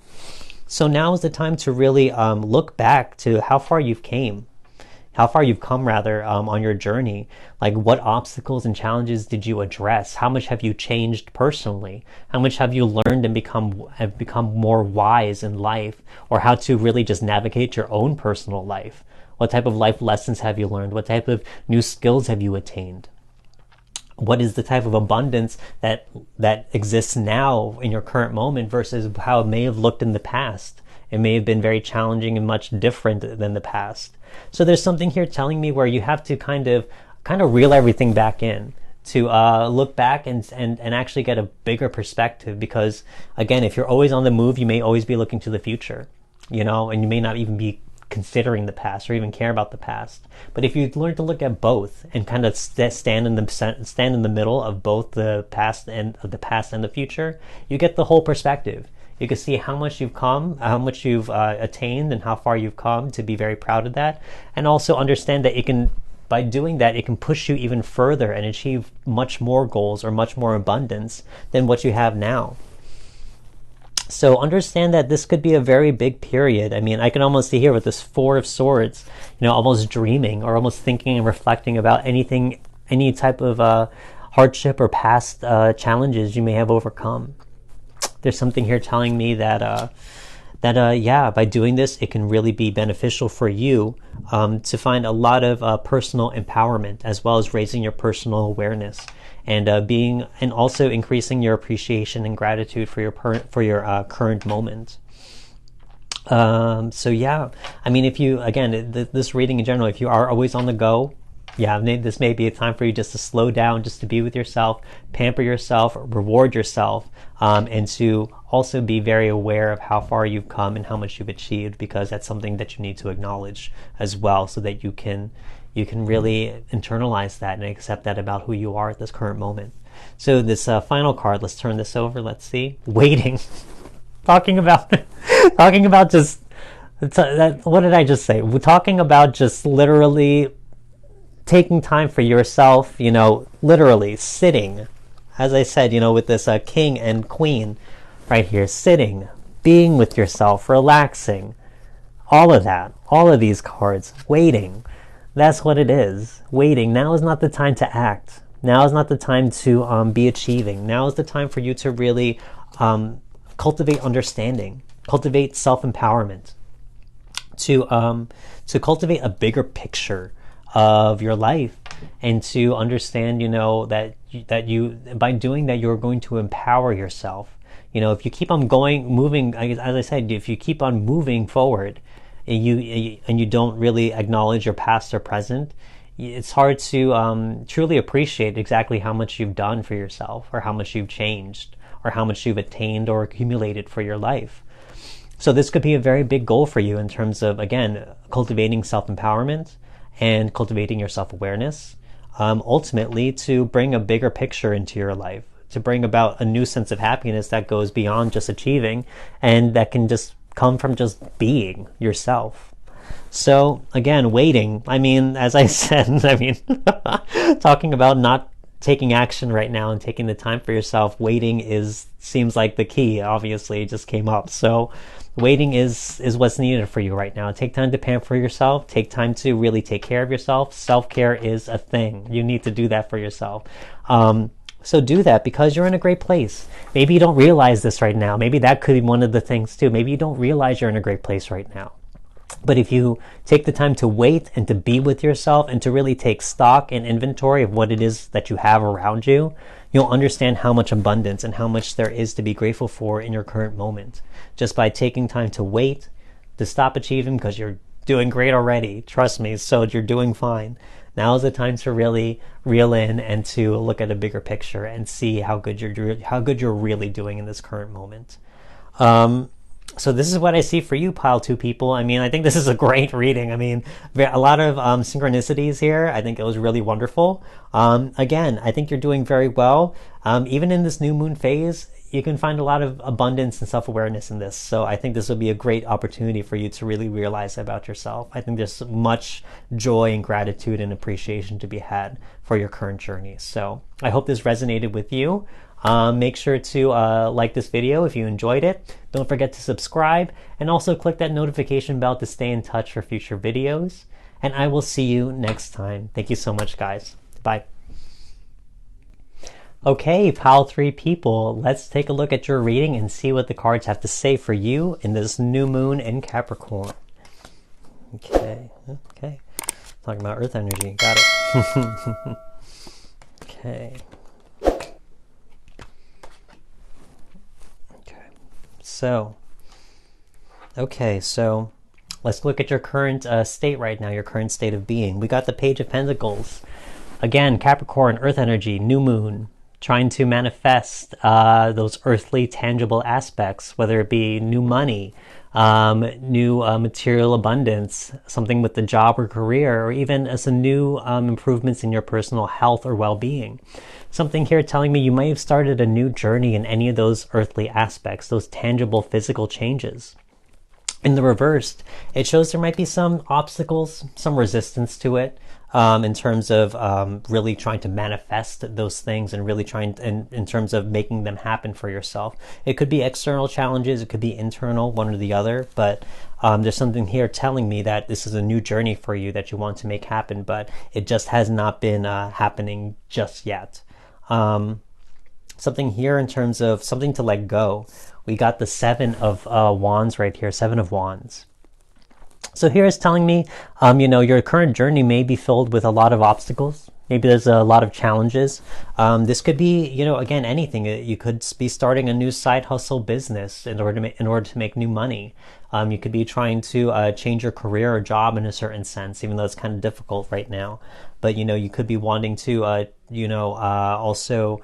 So now is the time to really look back to how far you've come rather, on your journey. Like, what obstacles and challenges did you address? How much have you changed personally? How much have you learned and have become more wise in life, or how to really just navigate your own personal life? What type of life lessons have you learned? What type of new skills have you attained? What is the type of abundance that exists now in your current moment versus how it may have looked in the past? It may have been very challenging and much different than the past. So there's something here telling me where you have to kind of reel everything back in, to look back and actually get a bigger perspective. Because again, if you're always on the move, you may always be looking to the future, you know, and you may not even be considering the past or even care about the past. But if you learn to look at both and kind of stand in the middle of both the past and the future, you get the whole perspective. You can see how much you've come, how much you've attained, and how far you've come, to be very proud of that. And also understand that by doing that, it can push you even further and achieve much more goals or much more abundance than what you have now. So understand that this could be a very big period. I mean, I can almost see here with this Four of Swords, you know, almost dreaming or almost thinking and reflecting about any type of hardship or past challenges you may have overcome. There's something here telling me that by doing this, it can really be beneficial for you to find a lot of personal empowerment, as well as raising your personal awareness and also increasing your appreciation and gratitude for your current moment. So yeah, I mean, if you, again, this reading in general, if you are always on the go, yeah, this may be a time for you just to slow down, just to be with yourself, pamper yourself, reward yourself, and to also be very aware of how far you've come and how much you've achieved, because that's something that you need to acknowledge as well, so that you can really internalize that and accept that about who you are at this current moment. So this final card, let's turn this over. Let's see. Waiting. talking about just what did I just say? We're talking about just literally taking time for yourself, you know, literally sitting, as I said, you know, with this king and queen right here, sitting, being with yourself, relaxing, all of that, all of these cards, waiting. That's what it is. Waiting. Now is not the time to act. Now is not the time to be achieving. Now is the time for you to really cultivate understanding, cultivate self-empowerment, to cultivate a bigger picture of your life, and to understand, you know, that you by doing that, you're going to empower yourself. You know, if you keep on moving, as I said, if you keep on moving forward and you don't really acknowledge your past or present, it's hard to truly appreciate exactly how much you've done for yourself, or how much you've changed, or how much you've attained or accumulated for your life. So this could be a very big goal for you in terms of, again, cultivating self-empowerment and cultivating your self-awareness, ultimately to bring a bigger picture into your life, to bring about a new sense of happiness that goes beyond just achieving, and that can just come from just being yourself. So again, waiting, I mean, as I said, I mean, talking about not taking action right now and taking the time for yourself, waiting seems like the key. Obviously, it just came up. So Waiting is what's needed for you right now. Take time to pamper yourself. Take time to really take care of yourself. Self-care is a thing. You need to do that for yourself. So do that because you're in a great place. Maybe you don't realize this right now. Maybe that could be one of the things too. Maybe you don't realize you're in a great place right now. But if you take the time to wait and to be with yourself and to really take stock and inventory of what it is that you have around you, you'll understand how much abundance and how much there is to be grateful for in your current moment. Just by taking time to wait, to stop achieving because you're doing great already. Trust me, so you're doing fine. Now is the time to really reel in and to look at a bigger picture and see how good you're really doing in this current moment. So this is what I see for you, Pile 2 people. I mean, I think this is a great reading. I mean, a lot of synchronicities here. I think it was really wonderful. Again, I think you're doing very well. Even in this new moon phase, you can find a lot of abundance and self-awareness in this. So I think this will be a great opportunity for you to really realize about yourself. I think there's much joy and gratitude and appreciation to be had for your current journey. So I hope this resonated with you. Make sure to like this video if you enjoyed it. Don't forget to subscribe and also click that notification bell to stay in touch for future videos. And I will see you next time. Thank you so much, guys. Bye. Okay, Pile 3 people, let's take a look at your reading and see what the cards have to say for you in this new moon in Capricorn. Okay. Talking about earth energy. Got it. Okay. So let's look at your current state right now, your current state of being. We got the Page of Pentacles. Again, Capricorn, earth energy, new moon, trying to manifest those earthly, tangible aspects, whether it be new money, new material abundance, something with the job or career, or even some new improvements in your personal health or well-being. Something here telling me you might have started a new journey in any of those earthly aspects, those tangible physical changes. In the reversed, it shows there might be some obstacles, some resistance to it, in terms of really trying to manifest those things and really trying in terms of making them happen for yourself. It could be external challenges, it could be internal, one or the other, but there's something here telling me that this is a new journey for you that you want to make happen, but it just has not been happening just yet. Something here in terms of something to let go. We got the 7 of Wands right here, 7 of Wands. So here is telling me, your current journey may be filled with a lot of obstacles. Maybe there's a lot of challenges. This could be, again, anything. You could be starting a new side hustle business in order to make new money. You could be trying to change your career or job in a certain sense, even though it's kind of difficult right now. But, you could be wanting to, also,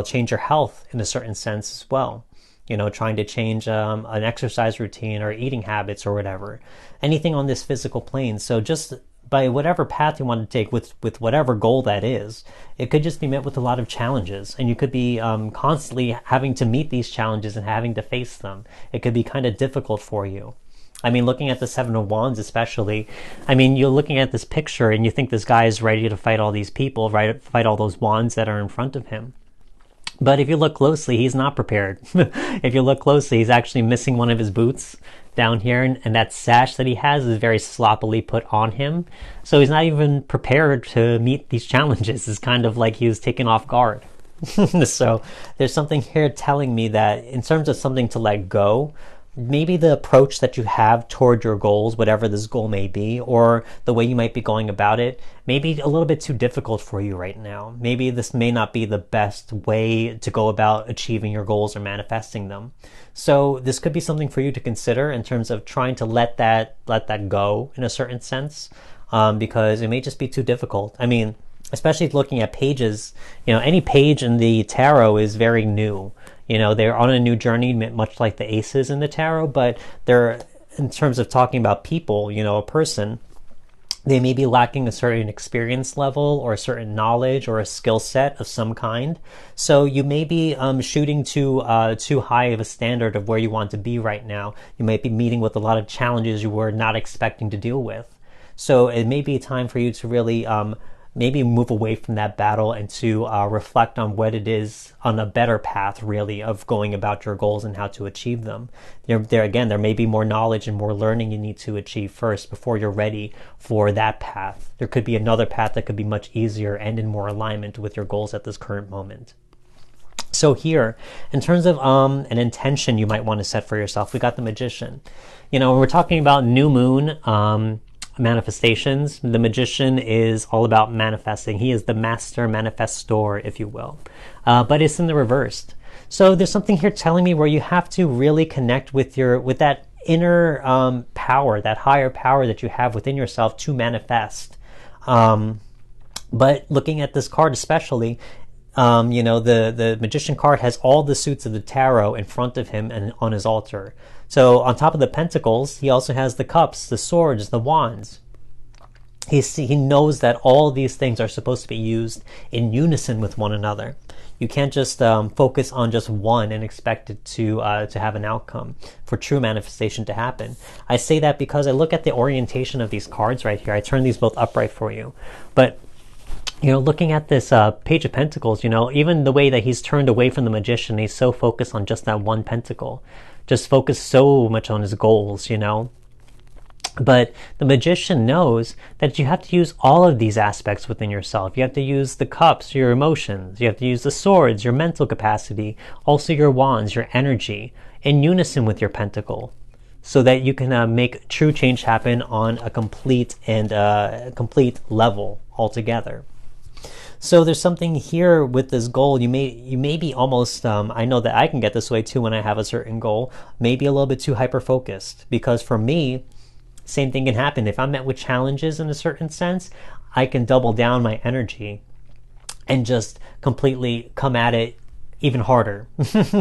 change your health in a certain sense as well. Trying to change an exercise routine or eating habits or whatever. Anything on this physical plane. So just by whatever path you want to take with whatever goal that is, it could just be met with a lot of challenges. And you could be constantly having to meet these challenges and having to face them. It could be kind of difficult for you. I mean, looking at the 7 of Wands especially, I mean, you're looking at this picture and you think this guy is ready to fight all these people, right? Fight all those wands that are in front of him. But if you look closely, he's not prepared. If you look closely, he's actually missing one of his boots down here, and that sash that he has is very sloppily put on him. So he's not even prepared to meet these challenges. It's kind of like he was taken off guard. So there's something here telling me that in terms of something to let go, maybe the approach that you have toward your goals, whatever this goal may be, or the way you might be going about it, may be a little bit too difficult for you right now. Maybe this may not be the best way to go about achieving your goals or manifesting them. So this could be something for you to consider in terms of trying to let that go in a certain sense, because it may just be too difficult. I mean, especially looking at pages, any page in the tarot is very new. They're on a new journey, much like the aces in the tarot, but they're, in terms of talking about people, a person, they may be lacking a certain experience level or a certain knowledge or a skill set of some kind. So you may be shooting too high of a standard of where you want to be right now. You might be meeting with a lot of challenges you were not expecting to deal with. So it may be time for you to really maybe move away from that battle and to reflect on what it is on a better path, really, of going about your goals and how to achieve them. There may be more knowledge and more learning you need to achieve first before you're ready for that path. There could be another path that could be much easier and in more alignment with your goals at this current moment. So here, in terms of an intention you might want to set for yourself, we got the Magician. When we're talking about new moon manifestations, the Magician is all about manifesting. He is the master manifestor, if you will. But it's in the reversed. So there's something here telling me where you have to really connect with that inner power, that higher power that you have within yourself to manifest. But looking at this card especially, the Magician card has all the suits of the tarot in front of him and on his altar. So on top of the pentacles, he also has the cups, the swords, the wands. He knows that all these things are supposed to be used in unison with one another. You can't just focus on just one and expect it to have an outcome for true manifestation to happen. I say that because I look at the orientation of these cards right here. I turn these both upright for you. But looking at this Page of Pentacles, even the way that he's turned away from the Magician, he's so focused on just that one pentacle, just focused so much on his goals, But the Magician knows that you have to use all of these aspects within yourself. You have to use the cups, your emotions. You have to use the swords, your mental capacity, also your wands, your energy, in unison with your pentacle, so that you can make true change happen on a complete level altogether. So there's something here with this goal. You may be almost, I know that I can get this way too when I have a certain goal, maybe a little bit too hyper-focused. Because for me, same thing can happen. If I'm met with challenges in a certain sense, I can double down my energy and just completely come at it even harder.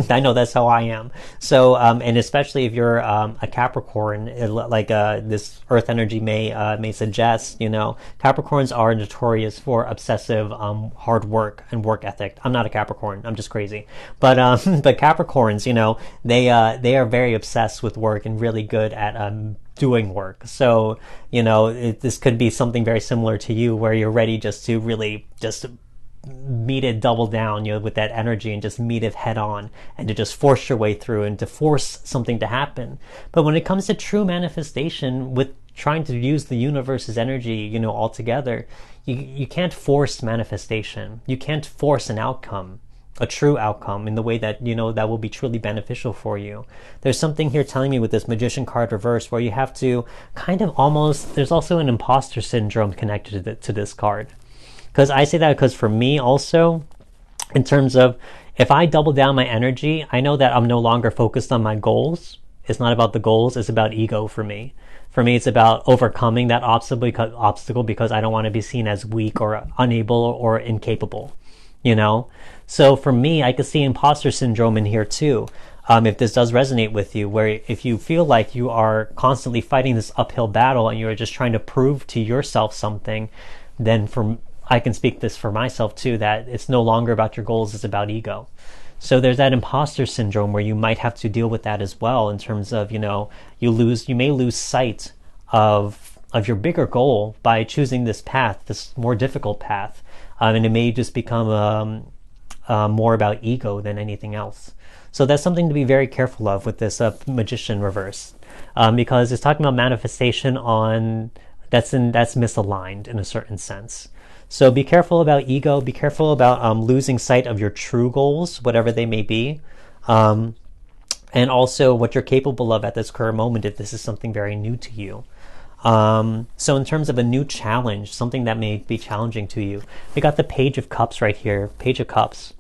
I know that's how I am. So, and especially if you're a Capricorn, this Earth energy may suggest, Capricorns are notorious for obsessive hard work and work ethic. I'm not a Capricorn. I'm just crazy. But Capricorns, they are very obsessed with work and really good at doing work. So, this could be something very similar to you, where you're ready just to really just meet it, double down, with that energy and just meet it head on and to just force your way through and to force something to happen. But when it comes to true manifestation, with trying to use the universe's energy, altogether, you can't force manifestation. You can't force an outcome, a true outcome, in the way that, that will be truly beneficial for you. There's something here telling me with this Magician card reverse where you have to kind of almost, there's also an imposter syndrome connected to this card. Because I say that because for me also, in terms of if I double down my energy, I know that I'm no longer focused on my goals. It's not about the goals, it's about ego for me. For me, it's about overcoming that obstacle because I don't want to be seen as weak or unable or incapable, So for me, I could see imposter syndrome in here too. If this does resonate with you, where if you feel like you are constantly fighting this uphill battle and you're just trying to prove to yourself something, then I can speak this for myself too, that it's no longer about your goals, it's about ego. So there's that imposter syndrome where you might have to deal with that as well, in terms of, you may lose sight of your bigger goal by choosing this path, this more difficult path. And it may just become more about ego than anything else. So that's something to be very careful of with this Magician reverse, because it's talking about manifestation that's misaligned in a certain sense. So be careful about ego. Be careful about losing sight of your true goals, whatever they may be, and also what you're capable of at this current moment if this is something very new to you. So in terms of a new challenge, something that may be challenging to you, we got the Page of Cups right here, Page of Cups.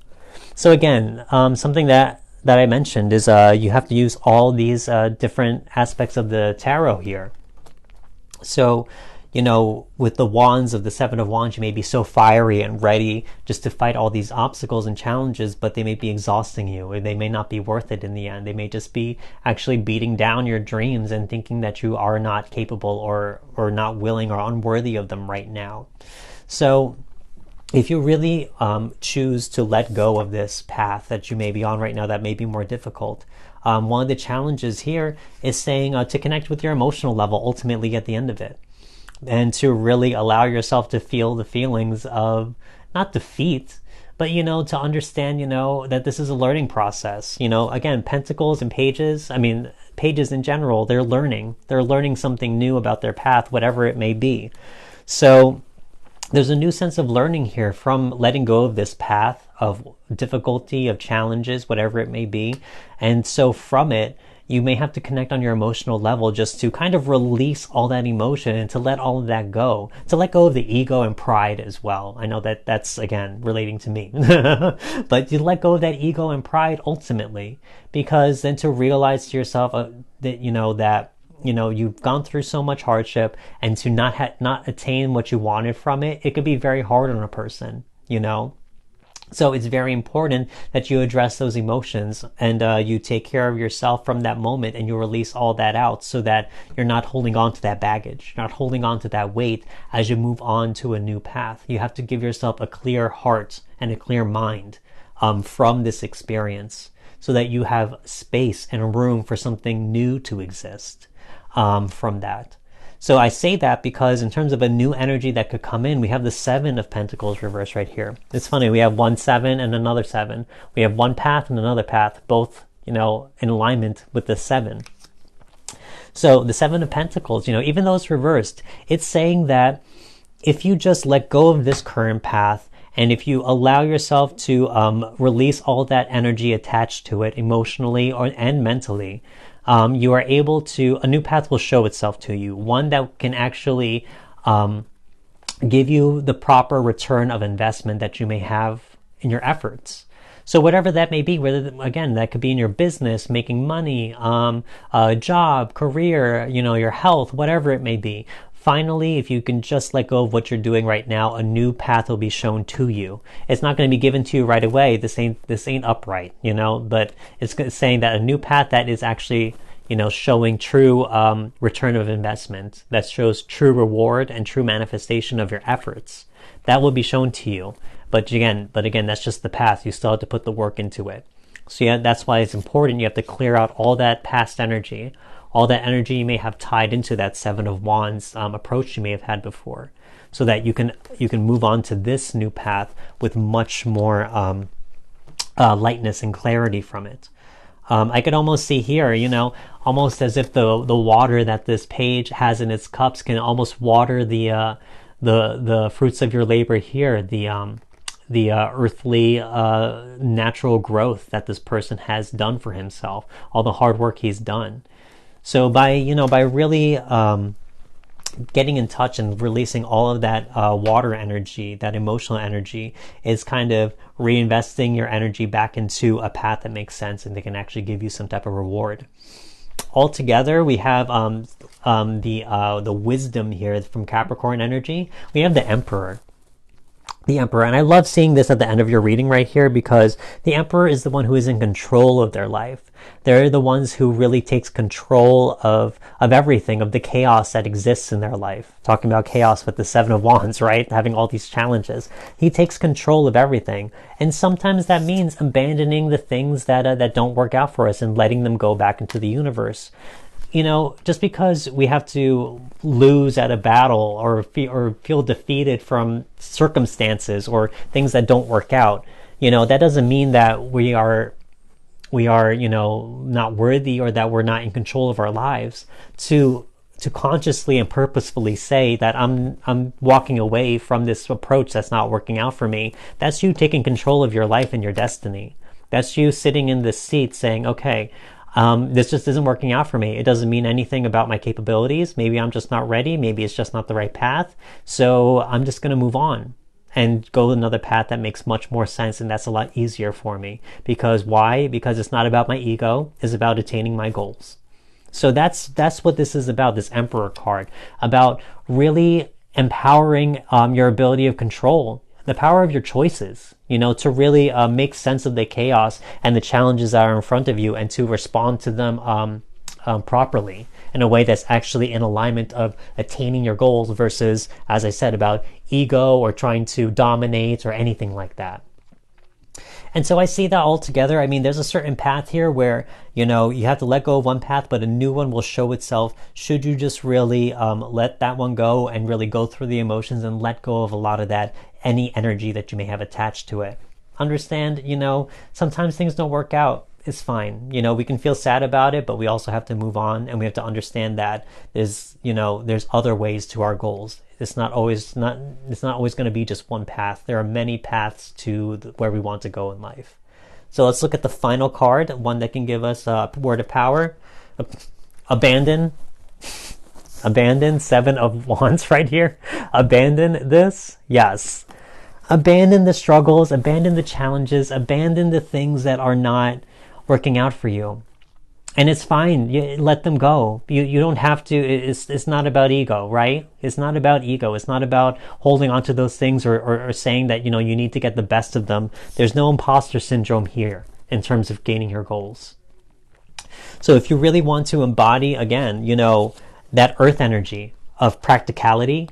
So again, something that I mentioned is you have to use all these different aspects of the tarot here. So, with the wands of the Seven of Wands, you may be so fiery and ready just to fight all these obstacles and challenges, but they may be exhausting you, or they may not be worth it in the end. They may just be actually beating down your dreams and thinking that you are not capable or not willing or unworthy of them right now. So if you really choose to let go of this path that you may be on right now that may be more difficult, one of the challenges here is saying to connect with your emotional level ultimately at the end of it. and to really allow yourself to feel the feelings of not defeat, but, to understand, that this is a learning process. Again, pentacles and pages, pages in general, they're learning something new about their path, whatever it may be. So there's a new sense of learning here from letting go of this path of difficulty, of challenges, whatever it may be. And so from it, you may have to connect on your emotional level just to kind of release all that emotion and to let all of that go, to let go of the ego and pride as well. I know that that's, again, relating to me, but you let go of that ego and pride ultimately, because then to realize to yourself that, you've gone through so much hardship, and to not attain what you wanted from it, it could be very hard on a person, So it's very important that you address those emotions and you take care of yourself from that moment, and you release all that out so that you're not holding on to that baggage, not holding on to that weight as you move on to a new path. You have to give yourself a clear heart and a clear mind from this experience, so that you have space and room for something new to exist from that. So I say that because in terms of a new energy that could come in, we have the 7 of Pentacles reversed right here. It's funny, we have 1 7 and another 7. We have one path and another path, both, in alignment with the 7. So the 7 of Pentacles, even though it's reversed, it's saying that if you just let go of this current path, and if you allow yourself to release all that energy attached to it emotionally and mentally, you are able to, a new path will show itself to you, one that can actually give you the proper return of investment that you may have in your efforts. So whatever that may be, whether, again, that could be in your business, making money, a job, career, your health, whatever it may be. Finally, if you can just let go of what you're doing right now, a new path will be shown to you. It's not going to be given to you right away. This ain't upright, but it's saying that a new path that is actually, showing true return of investment, that shows true reward and true manifestation of your efforts, that will be shown to you. But again, that's just the path. You still have to put the work into it. So yeah, that's why it's important. You have to clear out all that past energy, all that energy you may have tied into that 7 of Wands approach you may have had before, so that you can move on to this new path with much more lightness and clarity from it. I could almost see here, almost as if the water that this page has in its cups can almost water the fruits of your labor here, the earthly natural growth that this person has done for himself, all the hard work he's done. So by really getting in touch and releasing all of that water energy, that emotional energy, is kind of reinvesting your energy back into a path that makes sense and they can actually give you some type of reward. Altogether, we have the wisdom here from Capricorn energy. We have the Emperor. And I love seeing this at the end of your reading right here, because the Emperor is the one who is in control of their life. They're the ones who really takes control of everything, of the chaos that exists in their life. Talking about chaos with the 7 of Wands, right? Having all these challenges. He takes control of everything. And sometimes that means abandoning the things that don't work out for us and letting them go back into the universe. Just because we have to lose at a battle or feel defeated from circumstances or things that don't work out, that doesn't mean that we are, not worthy or that we're not in control of our lives. To consciously and purposefully say that I'm walking away from this approach that's not working out for me, that's you taking control of your life and your destiny. That's you sitting in this seat saying, okay, this just isn't working out for me. It doesn't mean anything about my capabilities. Maybe I'm just not ready. Maybe it's just not the right path. So I'm just going to move on and go another path that makes much more sense. And that's a lot easier for me. Because why? Because it's not about my ego. It's about attaining my goals. So that's what this is about, this Emperor card, about really empowering your ability of control, the power of your choices, to really make sense of the chaos and the challenges that are in front of you, and to respond to them properly in a way that's actually in alignment of attaining your goals versus, as I said, about ego or trying to dominate or anything like that. And so I see that all together. I mean, there's a certain path here where, you know, you have to let go of one path, but a new one will show itself should you just really let that one go and really go through the emotions and let go of a lot of that, any energy that you may have attached to it. Understand, you know, sometimes things don't work out. It's fine. You know, we can feel sad about it, but we also have to move on, and we have to understand that there's, you know, there's other ways to our goals. It's not always going to be just one path. There are many paths to where we want to go in life. So let's look at the final card, one that can give us a word of power. Abandon. Abandon, 7 of Wands right here. Abandon this. Yes. Abandon the struggles, abandon the challenges, abandon the things that are not working out for you. And it's fine. You let them go. You don't have to. It's not about ego, right? It's not about ego. It's not about holding on to those things or saying that, you know, you need to get the best of them. There's no imposter syndrome here in terms of gaining your goals. So if you really want to embody, again, you know, that earth energy of practicality,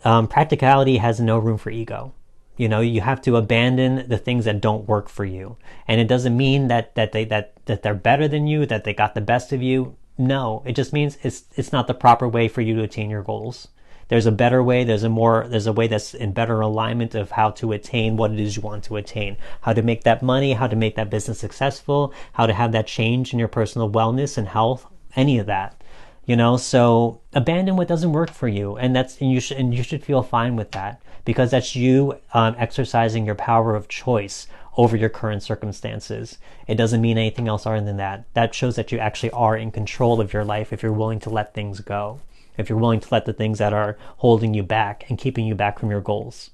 practicality has no room for ego. You know, you have to abandon the things that don't work for you. And it doesn't mean that they're better than you, that they got the best of you. No, it just means it's not the proper way for you to attain your goals. There's a better way. There's a way that's in better alignment of how to attain what it is you want to attain, how to make that money, how to make that business successful, how to have that change in your personal wellness and health, any of that. You know, so abandon what doesn't work for you, and you should feel fine with that, because that's you exercising your power of choice over your current circumstances. It doesn't mean anything else other than that. That shows that you actually are in control of your life if you're willing to let things go, if you're willing to let the things that are holding you back and keeping you back from your goals.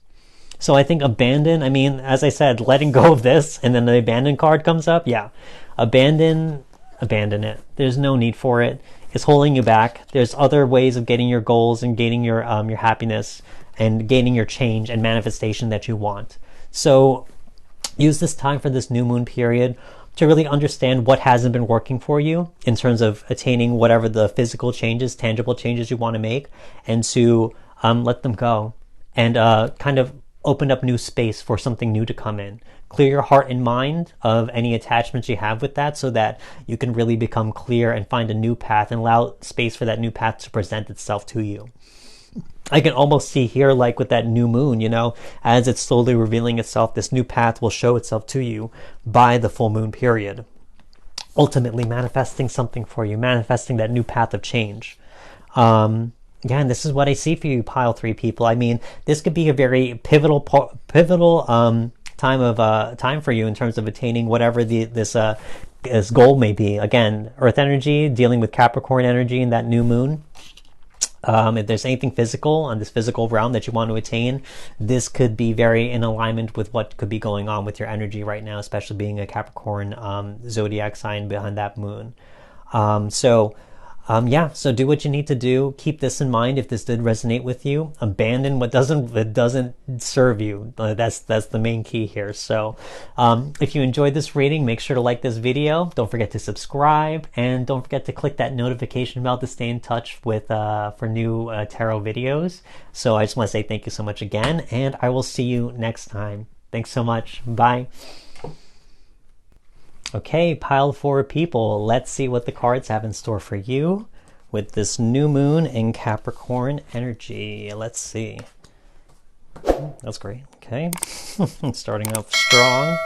So I think abandon, I mean, as I said, letting go of this, and then the abandon card comes up. Yeah, abandon it. There's no need for it. It's holding you back. There's other ways of getting your goals and gaining your happiness and gaining your change and manifestation that you want. So use this time for this new moon period to really understand what hasn't been working for you in terms of attaining whatever the physical changes, tangible changes you want to make, and to let them go and kind of open up new space for something new to come in. Clear your heart and mind of any attachments you have with that so that you can really become clear and find a new path and allow space for that new path to present itself to you. I can almost see here, like with that new moon, you know, as it's slowly revealing itself, this new path will show itself to you by the full moon period. Ultimately manifesting something for you, manifesting that new path of change. Yeah, and this is what I see for you, pile 3 people. I mean, this could be a very pivotal time for you in terms of attaining whatever this goal may be. Again, earth energy dealing with Capricorn energy in that new moon. If there's anything physical on this physical realm that you want to attain, this could be very in alignment with what could be going on with your energy right now, especially being a Capricorn zodiac sign behind that moon. So do what you need to do. Keep this in mind if this did resonate with you. Abandon what doesn't serve you. That's the main key here. So if you enjoyed this reading, make sure to like this video. Don't forget to subscribe, and don't forget to click that notification bell to stay in touch with for new tarot videos. So I just want to say thank you so much again, and I will see you next time. Thanks so much. Bye. Okay, pile 4 people. Let's see what the cards have in store for you with this new moon in Capricorn energy. Let's see. That's great. Okay. Starting off strong.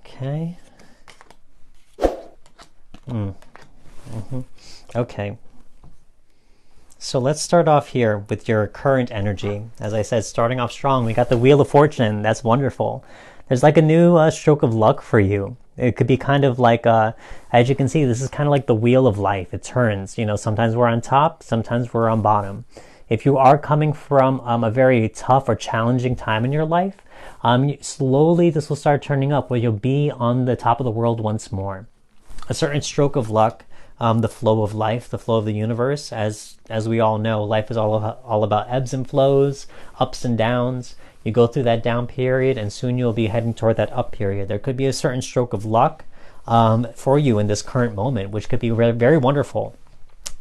Okay. Okay. So let's start off here with your current energy. As I said, starting off strong. We got the Wheel of Fortune. That's wonderful. There's like a new stroke of luck for you. It could be kind of like, as you can see, this is kind of like the wheel of life. It turns, you know, sometimes we're on top, sometimes we're on bottom. If you are coming from a very tough or challenging time in your life, slowly this will start turning up where you'll be on the top of the world once more. A certain stroke of luck, the flow of life, the flow of the universe. As we all know, life is all about ebbs and flows, ups and downs. You go through that down period, and soon you'll be heading toward that up period. There could be a certain stroke of luck for you in this current moment, which could be very, very wonderful.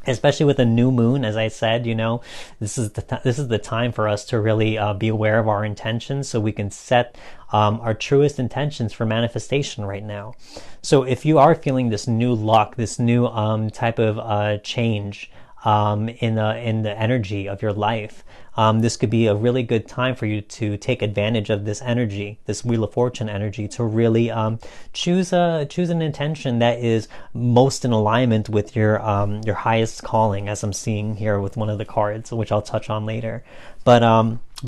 especially with a new moon. As I said, you know, this is the time for us to really be aware of our intentions, so we can set our truest intentions for manifestation right now. So if you are feeling this new luck, this new type of change in the energy of your life, this could be a really good time for you to take advantage of this energy, this Wheel of Fortune energy, to really choose an intention that is most in alignment with your highest calling, as I'm seeing here with one of the cards, which I'll touch on later. But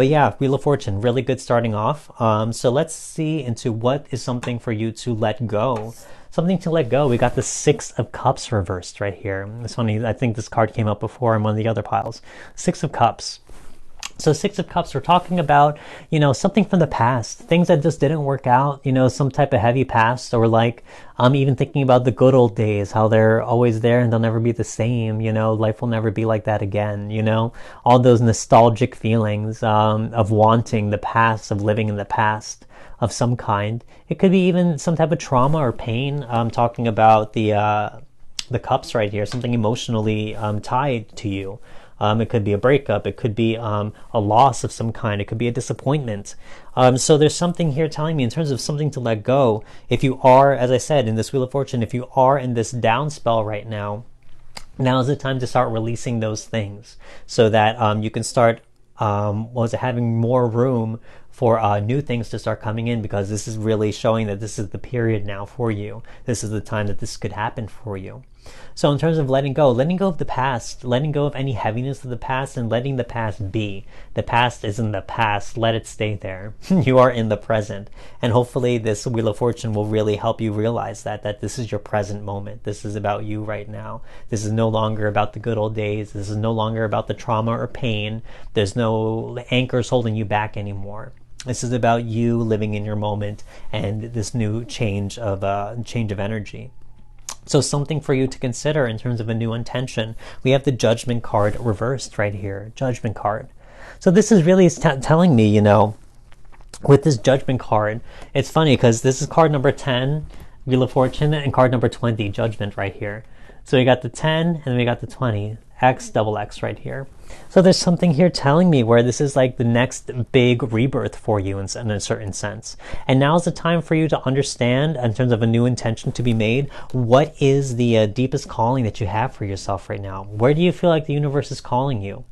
yeah, Wheel of Fortune, really good starting off. So let's see into what is something for you to let go. Something to let go. We got the Six of Cups reversed right here. It's funny, I think this card came up before in one of the other piles. Six of Cups. So Six of Cups, we're talking about, you know, something from the past, things that just didn't work out, you know, some type of heavy past, or like, I'm even thinking about the good old days, how they're always there and they'll never be the same, you know, life will never be like that again, you know, all those nostalgic feelings of wanting the past, of living in the past of some kind. It could be even some type of trauma or pain. I'm talking about the cups right here, something emotionally tied to you. It could be a breakup. It could be a loss of some kind. It could be a disappointment. So there's something here telling me in terms of something to let go. If you are, as I said, in this Wheel of Fortune, if you are in this down spell right now, now is the time to start releasing those things, so that you can start having more room for new things to start coming in, because this is really showing that this is the period now for you. This is the time that this could happen for you. So in terms of letting go of the past, letting go of any heaviness of the past, and letting the past be. The past is in the past. Let it stay there. You are in the present. And hopefully this Wheel of Fortune will really help you realize that this is your present moment. This is about you right now. This is no longer about the good old days. This is no longer about the trauma or pain. There's no anchors holding you back anymore. This is about you living in your moment and this new change of energy. So something for you to consider in terms of a new intention. We have the Judgment card reversed right here. Judgment card. So this is really telling me, you know, with this Judgment card, it's funny because this is card number 10, Wheel of Fortune, and card number 20, Judgment right here. So we got the 10 and then we got the 20. X, double X right here. So there's something here telling me where this is like the next big rebirth for you in a certain sense. And now's the time for you to understand, in terms of a new intention to be made, what is the deepest calling that you have for yourself right now? Where do you feel like the universe is calling you?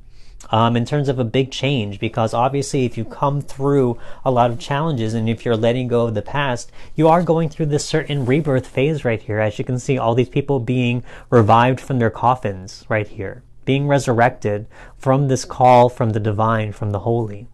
In terms of a big change, because obviously if you come through a lot of challenges and if you're letting go of the past, you are going through this certain rebirth phase right here. As you can see, all these people being revived from their coffins right here, being resurrected from this call from the divine, from the holy.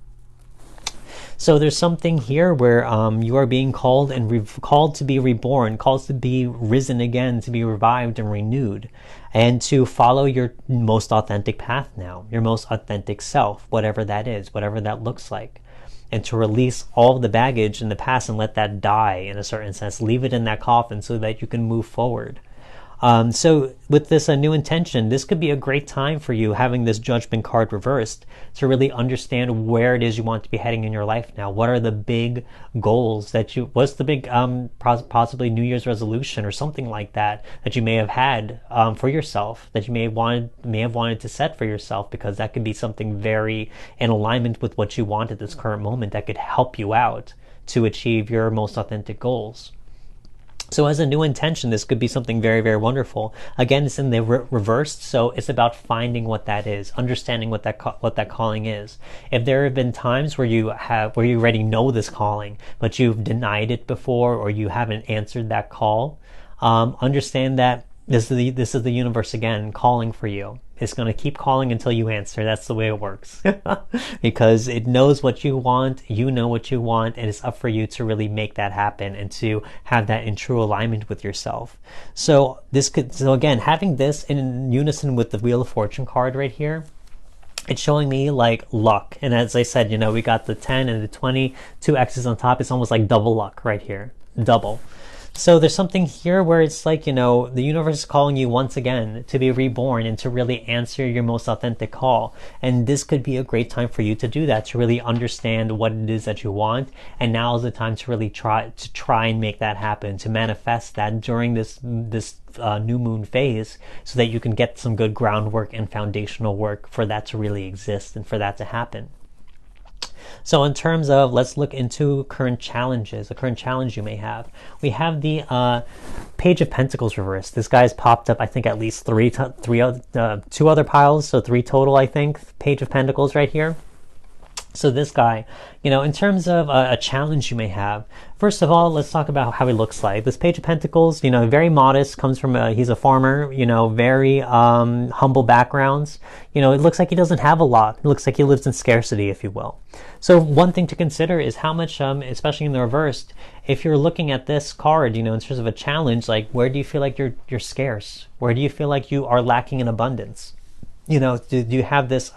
So there's something here where you are being called and called to be reborn, called to be risen again, to be revived and renewed, and to follow your most authentic path now, your most authentic self, whatever that is, whatever that looks like, and to release all of the baggage in the past and let that die in a certain sense, leave it in that coffin so that you can move forward. So with this new intention, this could be a great time for you, having this Judgment card reversed, to really understand where it is you want to be heading in your life now. What are the big goals what's the big, possibly New Year's resolution or something like that you may have had for yourself, that you may have wanted to set for yourself, because that could be something very in alignment with what you want at this current moment that could help you out to achieve your most authentic goals. So as a new intention, this could be something very, very wonderful. Again, it's in the reversed, so it's about finding what that is, understanding what that calling is. If there have been times where you already know this calling, but you've denied it before, or you haven't answered that call, understand that this is the universe again calling for you. It's going to keep calling until you answer. That's the way it works. Because it knows what you want, you know what you want, and it's up for you to really make that happen and to have that in true alignment with yourself. So again, having this in unison with the Wheel of Fortune card right here, it's showing me like luck. And as I said, you know, we got the 10 and the 20, two X's on top. It's almost like double luck right here. Double. So there's something here where it's like, you know, the universe is calling you once again to be reborn and to really answer your most authentic call. And this could be a great time for you to do that, to really understand what it is that you want. And now is the time to really try and make that happen, to manifest that during this new moon phase, so that you can get some good groundwork and foundational work for that to really exist and for that to happen. So in terms of, let's look into current challenges, a current challenge you may have. We have the Page of Pentacles reversed. This guy's popped up, I think, at least two other piles, so 3 total, I think. Page of Pentacles right here. So this guy, you know, in terms of a challenge you may have, first of all, let's talk about how he looks like. This Page of Pentacles, you know, very modest, comes from he's a farmer, you know, very humble backgrounds. You know, it looks like he doesn't have a lot. It looks like he lives in scarcity, if you will. So one thing to consider is how much, especially in the reversed, if you're looking at this card, you know, in terms of a challenge, like, where do you feel like you're scarce? Where do you feel like you are lacking in abundance? You know, do you have this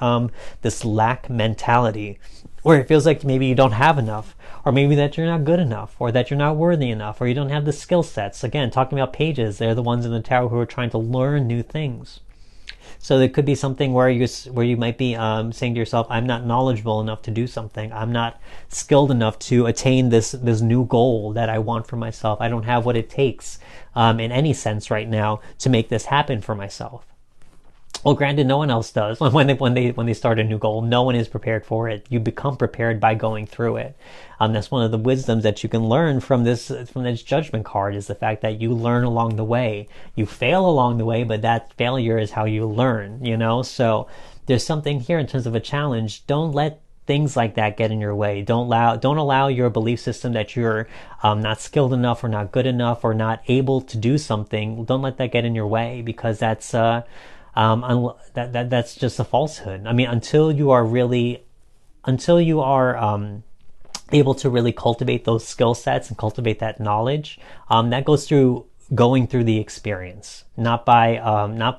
this lack mentality, where it feels like maybe you don't have enough, or maybe that you're not good enough, or that you're not worthy enough, or you don't have the skill sets? Again, talking about pages, they're the ones in the tarot who are trying to learn new things. So there could be something where you might be saying to yourself, I'm not knowledgeable enough to do something. I'm not skilled enough to attain this new goal that I want for myself. I don't have what it takes in any sense right now to make this happen for myself. Well, granted, no one else does. When they start a new goal, no one is prepared for it. You become prepared by going through it. That's one of the wisdoms that you can learn from this Judgment card, is the fact that you learn along the way. You fail along the way, but that failure is how you learn, you know? So there's something here in terms of a challenge. Don't let things like that get in your way. Don't allow your belief system that you're not skilled enough, or not good enough, or not able to do something. Don't let that get in your way, because that's that's just a falsehood. I mean, until you are able to really cultivate those skill sets and cultivate that knowledge, that goes through going through the experience, not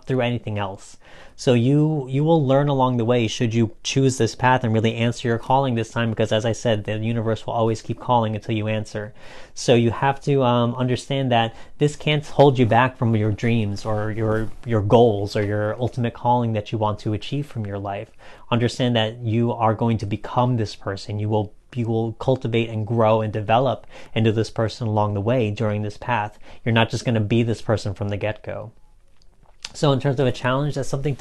through anything else. So you will learn along the way, should you choose this path and really answer your calling this time, because as I said, the universe will always keep calling until you answer. So you have to understand that this can't hold you back from your dreams, or your goals, or your ultimate calling that you want to achieve from your life. Understand that you are going to become this person. You will cultivate and grow and develop into this person along the way during this path. You're not just going to be this person from the get-go. So in terms of a challenge, that's something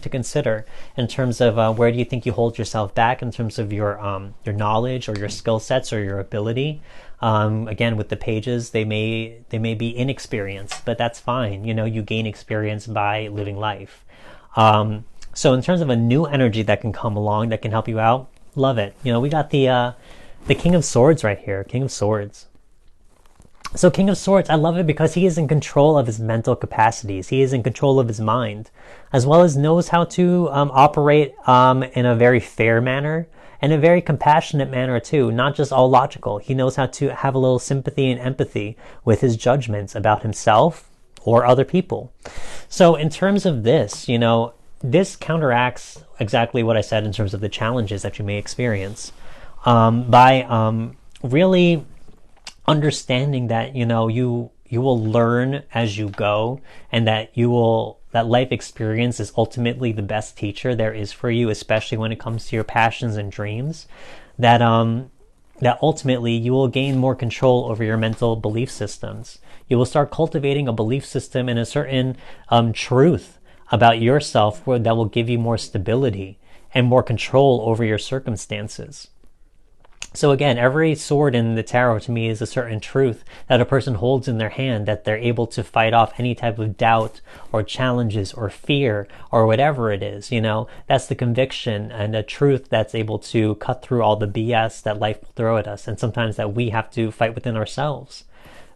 to consider in terms of where do you think you hold yourself back in terms of your knowledge, or your skill sets, or your ability. Again, with the pages, they may be inexperienced, but that's fine. You know, you gain experience by living life. So in terms of a new energy that can come along that can help you out, love it. You know, we got the King of Swords right here, King of Swords. So King of Swords, I love it because he is in control of his mental capacities. He is in control of his mind, as well as knows how to operate in a very fair manner, and a very compassionate manner too, not just all logical. He knows how to have a little sympathy and empathy with his judgments about himself or other people. So in terms of this, you know, this counteracts exactly what I said in terms of the challenges that you may experience, by really understanding that, you know, you will learn as you go, and that that life experience is ultimately the best teacher there is for you, especially when it comes to your passions and dreams. That ultimately you will gain more control over your mental belief systems. You will start cultivating a belief system and a certain truth about yourself that will give you more stability and more control over your circumstances. So again, every sword in the tarot to me is a certain truth that a person holds in their hand, that they're able to fight off any type of doubt or challenges or fear or whatever it is. You know, that's the conviction and a truth that's able to cut through all the BS that life will throw at us, and sometimes that we have to fight within ourselves.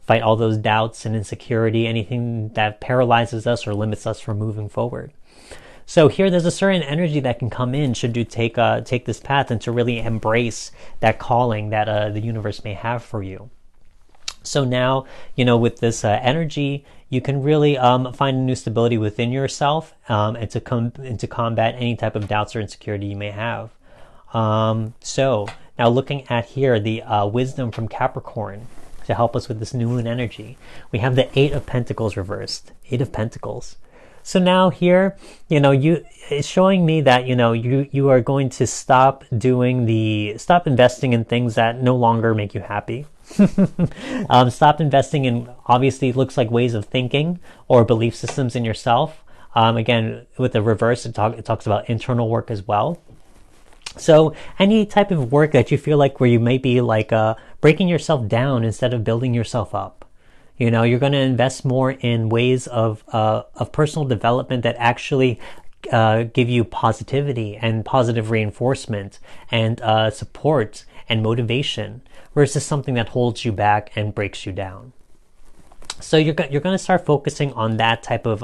Fight all those doubts and insecurity, anything that paralyzes us or limits us from moving forward. So here there's a certain energy that can come in should you take this path, and to really embrace that calling that the universe may have for you. So now, you know, with this energy, you can really find a new stability within yourself, and to come into combat any type of doubts or insecurity you may have. So now looking at here, the wisdom from Capricorn. to help us with this new moon energy. We have the Eight of Pentacles reversed. Eight of Pentacles. So now here, it's showing me that, you are going to stop investing in things that no longer make you happy. Stop investing in, obviously, it looks like ways of thinking or belief systems in yourself. Again, with the reverse, it talks about internal work as well. So any type of work that you feel like where you may be like breaking yourself down instead of building yourself up. You're going to invest more in ways of personal development that actually give you positivity and positive reinforcement and support and motivation versus something that holds you back and breaks you down. So you're going to start focusing on that type of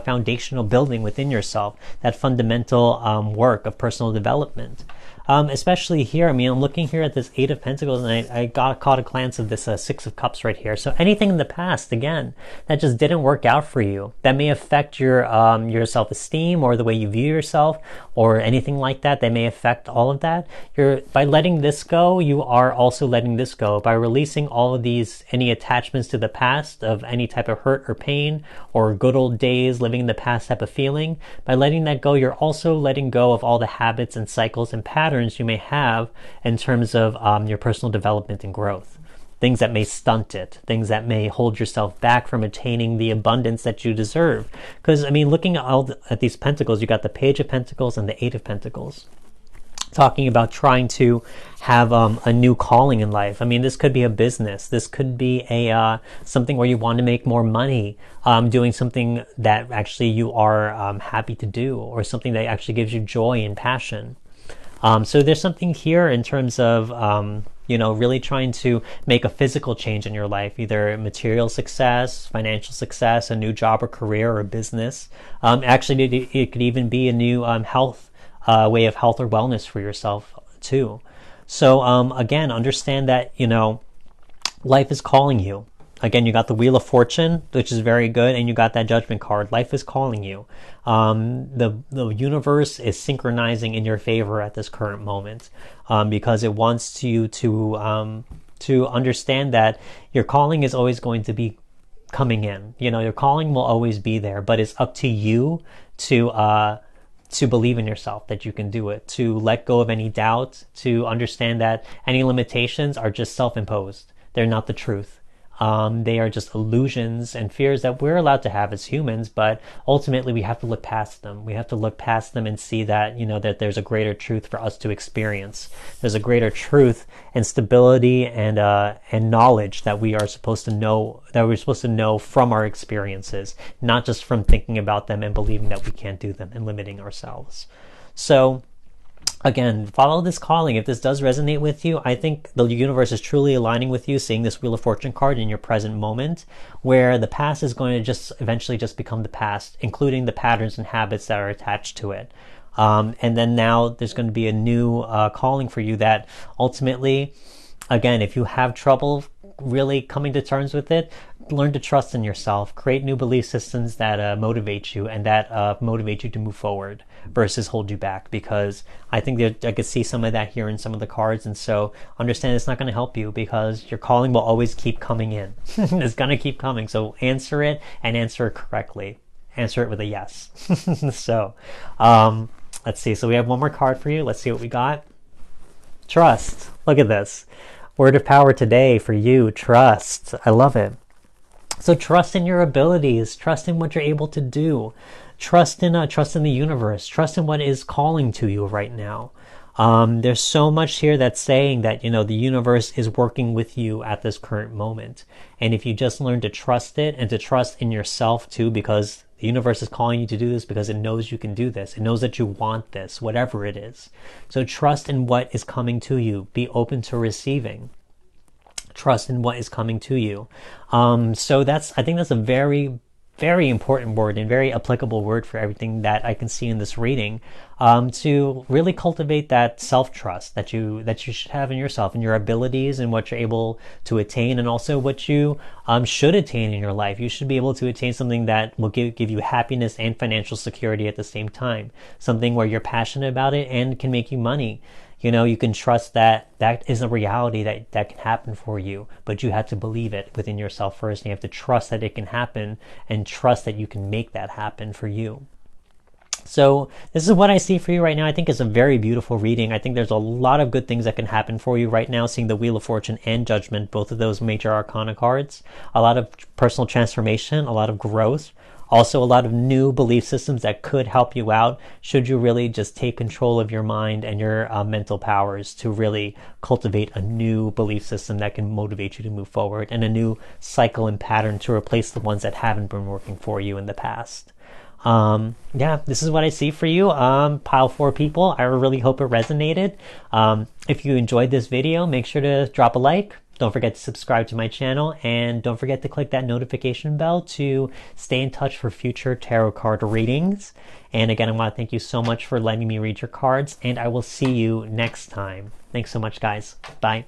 foundational building within yourself, that fundamental work of personal development. Especially here, I'm looking here at this Eight of Pentacles, and I caught a glance of this Six of Cups right here. So anything in the past, again, that just didn't work out for you, that may affect your self-esteem or the way you view yourself or anything like that, may affect all of that. By letting this go, you are also letting this go. By releasing all of any attachments to the past of any type of hurt or pain or good old days, living in the past type of feeling, by letting that go, you're also letting go of all the habits and cycles and patterns you may have in terms of your personal development and growth. Things that may stunt it, things that may hold yourself back from attaining the abundance that you deserve. Because, looking at these pentacles, you got the Page of Pentacles and the Eight of Pentacles. Talking about trying to have a new calling in life. This could be a business. This could be something where you want to make more money, doing something that actually you are happy to do, or something that actually gives you joy and passion. So there's something here in terms of, really trying to make a physical change in your life, either material success, financial success, a new job or career or business. Actually, it could even be a new health way of health or wellness for yourself too. So again, understand that, life is calling you. Again, you got the Wheel of Fortune, which is very good, and you got that Judgment card. Life is calling you. The universe is synchronizing in your favor at this current moment, because it wants you to understand that your calling is always going to be coming in. Your calling will always be there, but it's up to you to believe in yourself that you can do it, to let go of any doubt, to understand that any limitations are just self-imposed. They're not the truth. They are just illusions and fears that we're allowed to have as humans, but ultimately we have to look past them. We have to look past them and see that, that there's a greater truth for us to experience. There's a greater truth and stability and knowledge that we are supposed to know, from our experiences, not just from thinking about them and believing that we can't do them and limiting ourselves. So, again, follow this calling. If this does resonate with you, I think the universe is truly aligning with you, seeing this Wheel of Fortune card in your present moment, where the past is going to just eventually just become the past, including the patterns and habits that are attached to it. And then now there's going to be a new calling for you that ultimately, again, if you have trouble really coming to terms with it, learn to trust in yourself, create new belief systems that motivate you and that motivate you to move forward versus hold you back, because I think that I could see some of that here in some of the cards. And so understand it's not going to help you, because your calling will always keep coming in. It's going to keep coming. So answer it, and answer it correctly. Answer it with a yes. So let's see. So we have one more card for you. Let's see what we got. Trust. Look at this. Word of power today for you. Trust. I love it. So trust in your abilities. Trust in what you're able to do. Trust in the universe. Trust in what is calling to you right now. There's so much here that's saying that, the universe is working with you at this current moment. And if you just learn to trust it and to trust in yourself too, because the universe is calling you to do this because it knows you can do this. It knows that you want this, whatever it is. So trust in what is coming to you. Be open to receiving. Trust in what is coming to you. So I think that's a very, very important word and very applicable word for everything that I can see in this reading, to really cultivate that self-trust that you should have in yourself and your abilities and what you're able to attain, and also what you should attain in your life. You should be able to attain something that will give you happiness and financial security at the same time, something where you're passionate about it and can make you money. You know, you can trust that that is a reality that can happen for you, but you have to believe it within yourself first. And you have to trust that it can happen and trust that you can make that happen for you. So this is what I see for you right now. I think it's a very beautiful reading. I think there's a lot of good things that can happen for you right now, seeing the Wheel of Fortune and Judgment, both of those major arcana cards. A lot of personal transformation, a lot of growth, also a lot of new belief systems that could help you out should you really just take control of your mind and your mental powers to really cultivate a new belief system that can motivate you to move forward, and a new cycle and pattern to replace the ones that haven't been working for you in the past. Yeah, this is what I see for you, pile 4 people. I really hope it resonated. If you enjoyed this video, make sure to drop a like. Don't forget to subscribe to my channel, and don't forget to click that notification bell to stay in touch for future tarot card readings. And again, I want to thank you so much for letting me read your cards, and I will see you next time. Thanks so much, guys. Bye.